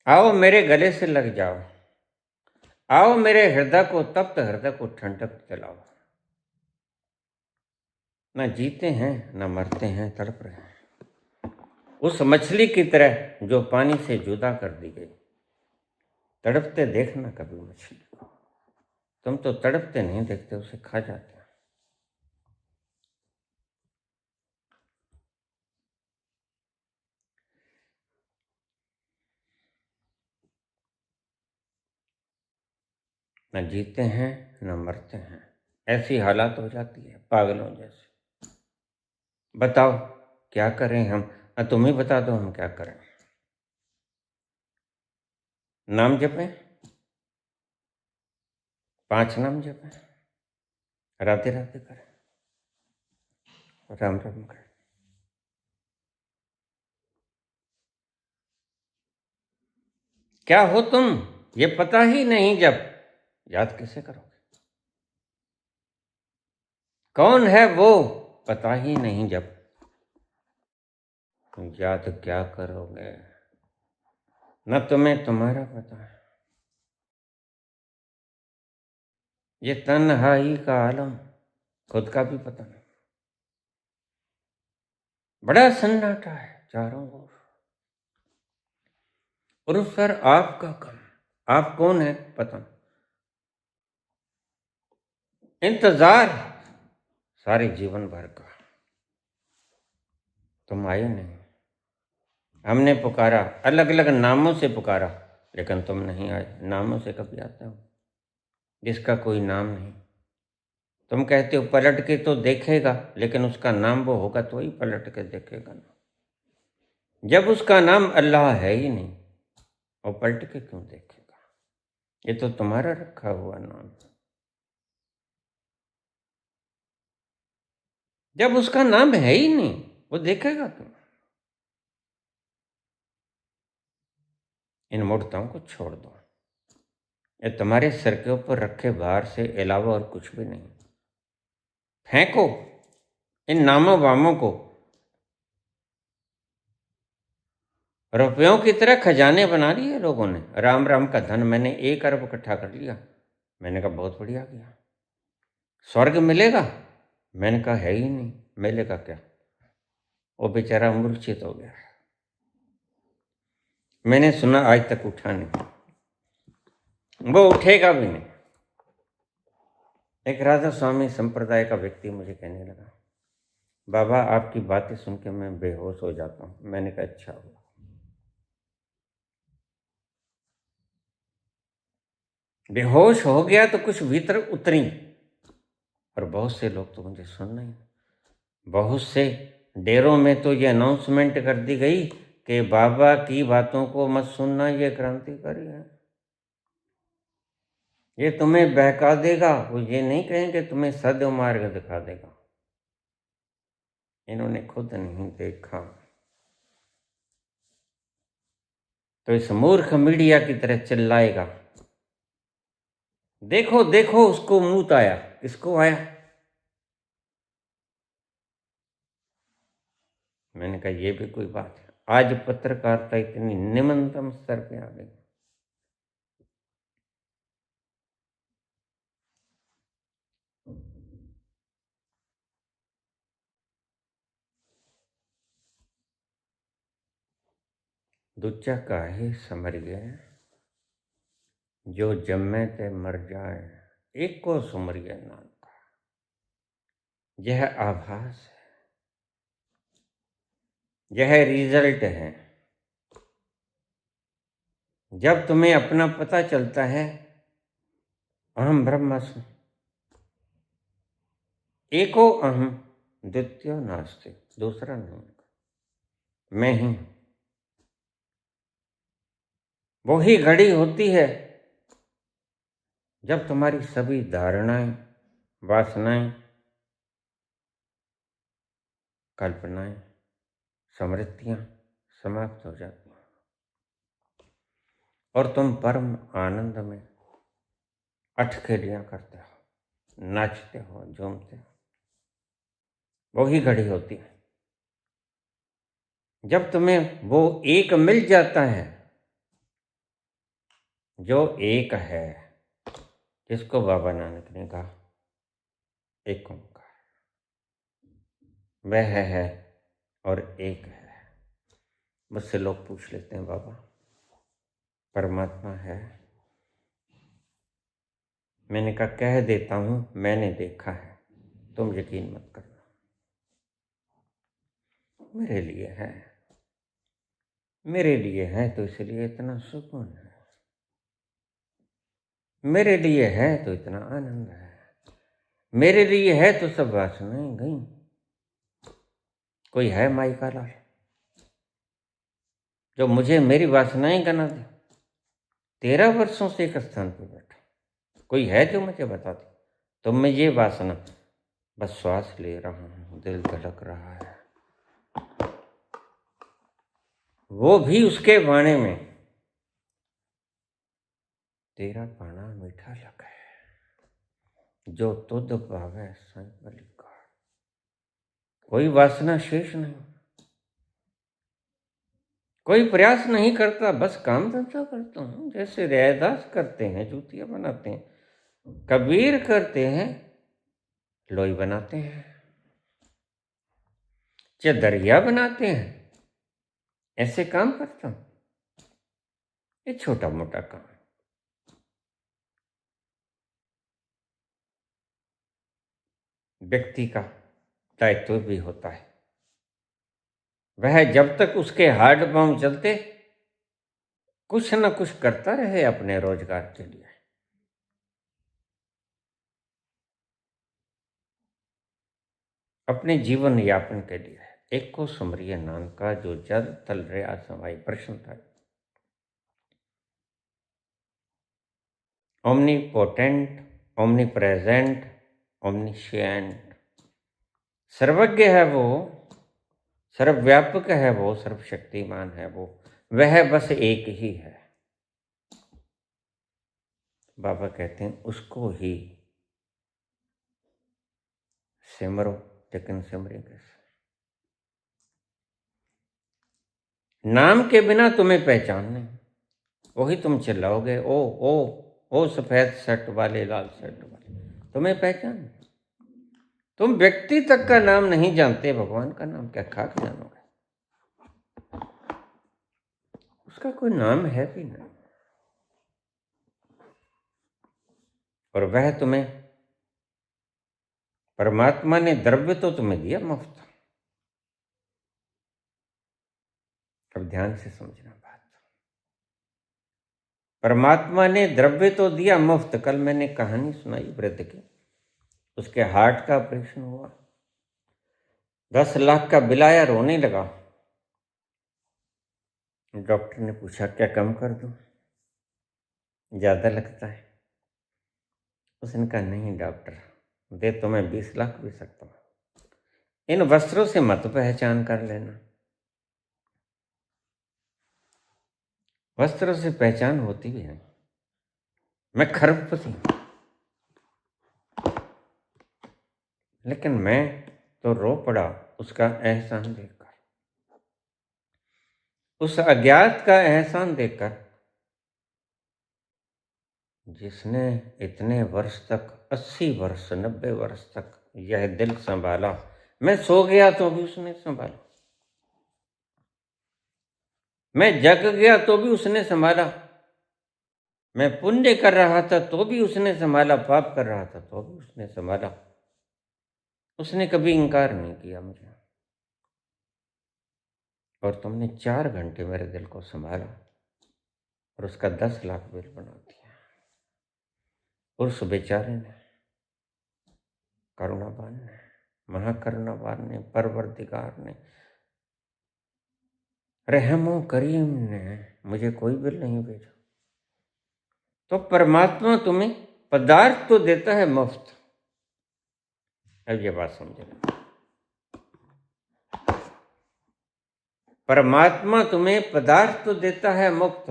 आओ मेरे गले से लग जाओ, आओ मेरे हृदय को, तप्त हृदय को ठंडक दिलाओ। न जीते हैं न मरते हैं, तड़प रहे हैं उस मछली की तरह जो पानी से जुदा कर दी गई। तड़पते देखना कभी मछली को, तुम तो तड़पते नहीं देखते, उसे खा जाते। न जीते हैं न मरते हैं, ऐसी हालात हो जाती है पागलों जैसे। बताओ क्या करें हम, तुम ही बता दो हम क्या करें। नाम जपें, 5 नाम जपें, राधे राधे करें, राम राम करें। क्या हो तुम ये पता ही नहीं, जब याद कैसे करोगे। कौन है वो पता ही नहीं, जब याद क्या करोगे। न तुम्हें तुम्हारा पता है, ये तन्हाई का आलम खुद का भी पता नहीं। बड़ा सन्नाटा है चारों ओर, और उस पर आपका कम। आप कौन है पता नहीं। इंतजार सारे जीवन भर का, तुम आए नहीं। हमने पुकारा, अलग अलग नामों से पुकारा, लेकिन तुम नहीं आए। नामों से कभी आते हो जिसका कोई नाम नहीं। तुम कहते हो पलट के तो देखेगा, लेकिन उसका नाम वो होगा तो ही पलट के देखेगा ना। जब उसका नाम अल्लाह है ही नहीं, वो पलट के क्यों देखेगा। ये तो तुम्हारा रखा हुआ नाम है। जब उसका नाम है ही नहीं, वो देखेगा क्यों। इन मूर्तों को छोड़ दो, ये तुम्हारे सिर के ऊपर रखे भार से अलावा और कुछ भी नहीं। फेंको इन नामों वामों को। रुपयों की तरह खजाने बना लिए लोगों ने। राम राम का धन मैंने 1 अरब इकट्ठा कर लिया। मैंने कहा बहुत बढ़िया किया। स्वर्ग मिलेगा, मैंने कहा है ही नहीं, मिलेगा क्या। वो बेचारा मूर्छित हो गया। मैंने सुना आज तक उठा नहीं, वो उठेगा भी नहीं। एक राधा स्वामी संप्रदाय का व्यक्ति मुझे कहने लगा, बाबा आपकी बातें सुन के मैं बेहोश हो जाता हूँ। मैंने कहा अच्छा हुआ। बेहोश हो गया तो कुछ भीतर उतरी। और बहुत से लोग तो मुझे सुन नहीं, बहुत से डेरों में तो ये अनाउंसमेंट कर दी गई कि बाबा की बातों को मत सुनना, ये क्रांतिकारी है, ये तुम्हें बहका देगा। वो ये नहीं कहेंगे तुम्हें सद्य मार्ग दिखा देगा। इन्होंने खुद नहीं देखा तो इस मूर्ख मीडिया की तरह चिल्लाएगा, देखो देखो उसको मूत आया। किसको आया। मैंने कहा ये भी कोई बात है। आज पत्रकारिता इतनी निम्नतम स्तर पे आ गई। दूजा काहे समर गए, जो जम्मे ते मर जाए, एक को सुमरिए नानका। यह आभास है, यह रिजल्ट है। जब तुम्हें अपना पता चलता है, अहम ब्रह्मास्मि, एको अहम द्वितीयो नास्ति, दूसरा नहीं, मैं ही हूं। वो ही घड़ी होती है जब तुम्हारी सभी धारणाएं, वासनाएं, कल्पनाएं, समृद्धियां समाप्त हो जाती हैं और तुम परम आनंद में अठखेलियां करते हो, नाचते हो, झूमते हो। वही घड़ी होती है जब तुम्हें वो एक मिल जाता है, जो एक है, जिसको बाबा नानक ने कहा एक ओंकार, वह है और एक है। मुझसे लोग पूछ लेते हैं, बाबा परमात्मा है? मैंने कहा कह देता हूं, मैंने देखा है, तुम यकीन मत करना। मेरे लिए है, मेरे लिए है तो इसलिए इतना सुकून है, मेरे लिए है तो इतना आनंद है, मेरे लिए है तो सब वासनाएं गई। कोई है माई का लाल जो मुझे मेरी वासनाएं गना दे? 13 वर्षों से एक स्थान पर बैठा, कोई है जो मुझे बता दे तो मैं ये वासना, बस श्वास ले रहा हूं, दिल धड़क रहा है, वो भी उसके बाणे में तेरा पाना मीठा लगा है, जो तुद भावे साईं बलिकार। कोई वासना शेष नहीं, कोई प्रयास नहीं करता, बस काम धंधा करता हूं। जैसे रैदास करते हैं, जूतियां बनाते हैं, कबीर करते हैं, लोई बनाते हैं, दरिया बनाते हैं, ऐसे काम करता हूं। ये छोटा मोटा काम। व्यक्ति का दायित्व भी होता है, वह जब तक उसके हाथ पांव चलते कुछ न कुछ करता रहे अपने रोजगार के लिए। अपने जीवन यापन के लिए। एक को सुमरिय नाम का, जो जल तल रहा समाई। प्रश्न था, ओमनी पोटेंट, ओमनी प्रेजेंट, ओमनिशिएंट, सर्वज्ञ है वो, सर्वव्यापक है वो, सर्वशक्तिमान है वो, वह बस एक ही है। बाबा कहते हैं उसको ही सिमरो, लेकिन सिमरे कैसे? नाम के बिना तुम्हें पहचान नहीं, वही तुम चिल्लाओगे ओ ओ ओ सफेद शर्ट वाले, लाल शर्ट वाले, तुम्हें पहचान नहीं। तुम व्यक्ति तक का नाम नहीं जानते, भगवान का नाम क्या खाक जानोगे? उसका कोई नाम है भी नहीं, और वह तुम्हें, परमात्मा ने द्रव्य तो तुम्हें दिया मुफ्त। अब ध्यान से समझना बात। परमात्मा ने द्रव्य तो दिया मुफ्त। कल मैंने कहानी सुनाई वृद्ध की, उसके हार्ट का ऑपरेशन हुआ, 10 लाख का बिल आया, रोने लगा। डॉक्टर ने पूछा क्या कम कर दूं, ज्यादा लगता है? उसने कहा नहीं डॉक्टर, दे तो मैं 20 लाख भी सकता हूं, इन वस्त्रों से मत पहचान कर लेना। वस्त्रों से पहचान होती भी नहीं। मैं खरबपति हूं, लेकिन मैं तो रो पड़ा उसका एहसान देखकर, उस अज्ञात का एहसान देखकर, जिसने इतने वर्ष तक, 80 वर्ष, 90 वर्ष तक यह दिल संभाला। मैं सो गया तो भी उसने संभाला। मैं जग गया तो भी उसने संभाला, मैं पुण्य कर रहा था तो भी उसने संभाला, पाप कर रहा था तो भी उसने संभाला। उसने कभी इनकार नहीं किया मुझे। और तुमने 4 घंटे मेरे दिल को संभाला और उसका 10 लाख बिल बना दिया। उस बेचारे ने, करुणावान ने, महाकरुणावान ने, परवरदिगार ने, रहमो करीम ने मुझे कोई बिल नहीं भेजा। तो परमात्मा तुम्हें पदार्थ तो देता है मुफ्त। अब ये बात समझना, परमात्मा तुम्हें पदार्थ तो देता है मुफ्त,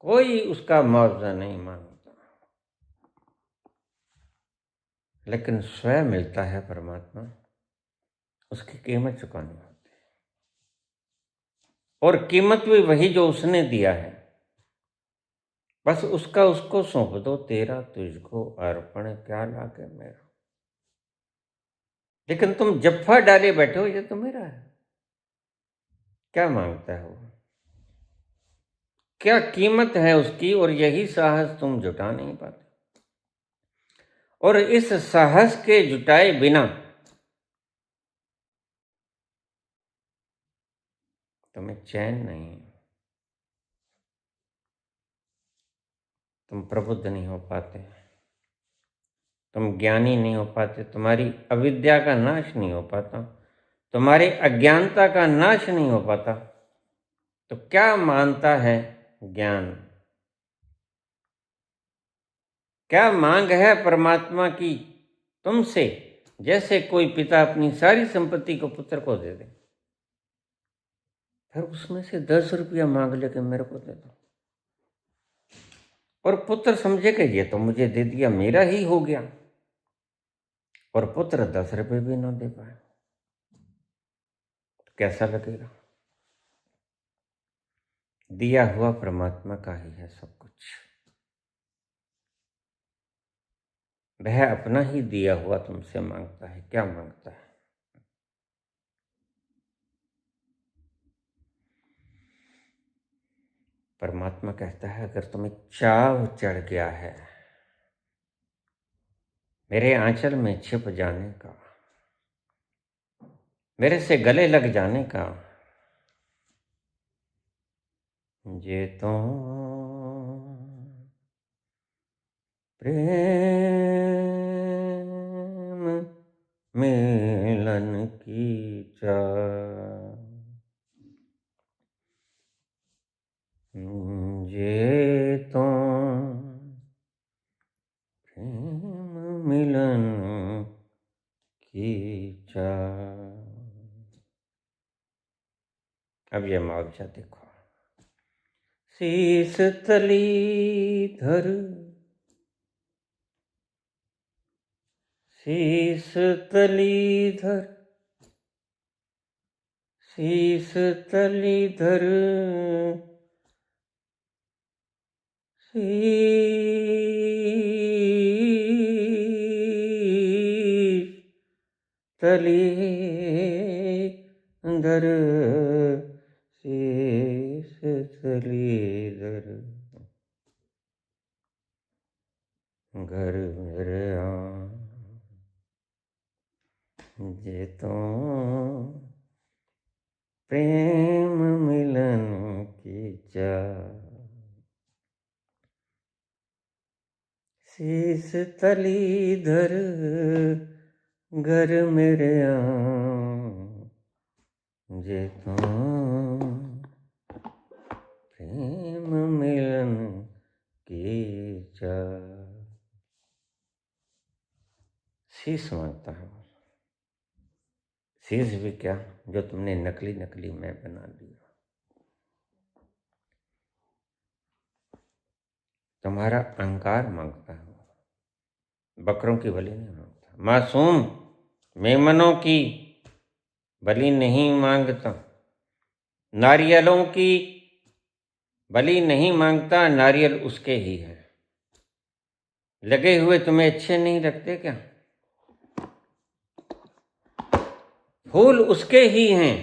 कोई उसका मुआवजा नहीं मांगता, लेकिन स्वयं मिलता है परमात्मा, उसकी कीमत चुकानी होती है। और कीमत भी वही जो उसने दिया है, बस उसका उसको सौंप दो। तेरा तुझको अर्पण क्या लागे मेरा। लेकिन तुम जफ्फा डाले बैठे हो, ये तो मेरा है। क्या मांगता है वो, क्या कीमत है उसकी, और यही साहस तुम जुटा नहीं पाते। और इस साहस के जुटाए बिना तुम्हें चैन नहीं, तुम प्रबुद्ध नहीं हो पाते, तुम ज्ञानी नहीं हो पाते, तुम्हारी अविद्या का नाश नहीं हो पाता, तुम्हारी अज्ञानता का नाश नहीं हो पाता। तो क्या मानता है ज्ञान, क्या मांग है परमात्मा की तुमसे। जैसे कोई पिता अपनी सारी संपत्ति को पुत्र को दे दे, फिर उसमें से 10 रुपया मांग लेके मेरे को दे दो, और पुत्र समझे कि ये तो मुझे दे दिया, मेरा ही हो गया, और पुत्र 10 रुपये भी ना दे पाए, तो कैसा लगेगा। दिया हुआ परमात्मा का ही है सब कुछ, वह अपना ही दिया हुआ तुमसे मांगता है। क्या मांगता है, परमात्मा कहता है अगर तुम्हें चाव चढ़ गया है मेरे आंचल में छिप जाने का, मेरे से गले लग जाने का, जे तो प्रेम मिलन की चाह, जे तो प्रेम मिलन की चाह। अब ये मुआवजा देखो, शीस तली धर, शीस तली धर, शीस तली धर, शीस तली धर, शीस तली धर, घर मेरे आ, जे तो प्रेम मिलन की चाह, शीस तली धर, घर मेरे आ, जे तो प्रेम मिलन की चाह। शीश मांगता है, शीश भी क्या जो तुमने नकली नकली मैं बना लिया। तुम्हारा अहंकार मांगता है, बकरों की बलि नहीं मांगता। मासूम मेमनों की बलि नहीं मांगता, नारियलों की बलि नहीं मांगता, नारियल उसके ही है। लगे हुए तुम्हें अच्छे नहीं लगते क्या, फूल उसके ही हैं,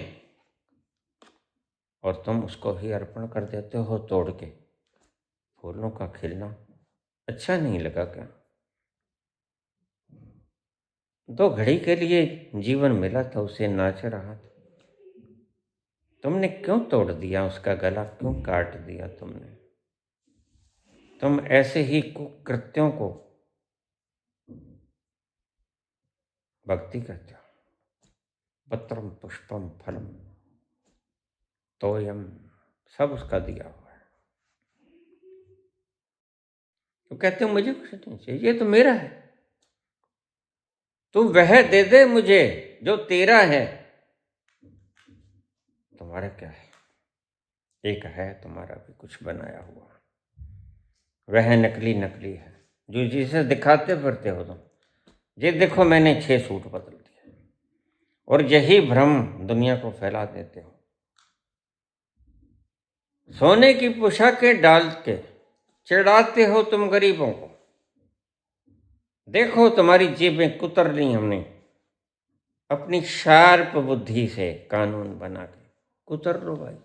और तुम उसको ही अर्पण कर देते हो तोड़ के। फूलों का खिलना अच्छा नहीं लगा क्या? 2 घड़ी के लिए जीवन मिला था, उसे नाच रहा था, तुमने क्यों तोड़ दिया उसका गला, क्यों काट दिया तुमने? तुम ऐसे ही कुकृत्यों को भक्ति कहते हो। पत्रम पुष्पम फलम तोयम, सब उसका दिया हुआ है। तो कहते हो मुझे कुछ नहीं चाहिए, ये तो मेरा है, तू वह दे दे मुझे जो तेरा है। तुम्हारा क्या है? एक है तुम्हारा भी कुछ बनाया हुआ, वह नकली नकली है जो जिसे दिखाते फिरते हो तुम। ये देखो मैंने 6 सूट बदल दिए, और यही भ्रम दुनिया को फैला देते हो। सोने की पोशाकें डाल के चिढ़ाते हो तुम गरीबों को। देखो तुम्हारी जेबें कुतर ली हमने अपनी शार्प बुद्धि से कानून बना के। कुतर लो भाई,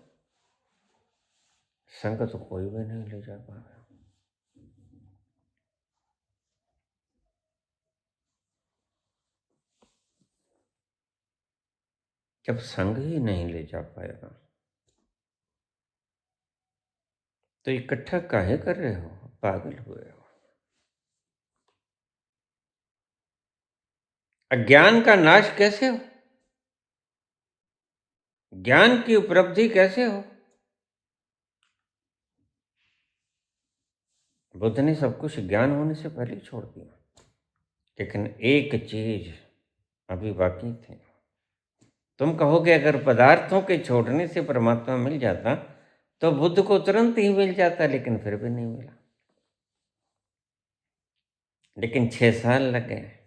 संग तो कोई भी नहीं ले जा पा रहा। जब संग ही नहीं ले जा पाएगा तो इकट्ठा काहे कर रहे हो? पागल हुए हो। अज्ञान का नाश कैसे हो? ज्ञान की उपलब्धि कैसे हो? बुद्ध ने सब कुछ ज्ञान होने से पहले ही छोड़ दिया, लेकिन एक चीज अभी बाकी थी। तुम कहोगे अगर पदार्थों के छोड़ने से परमात्मा मिल जाता तो बुद्ध को तुरंत ही मिल जाता, लेकिन फिर भी नहीं मिला। लेकिन 6 साल लग गए।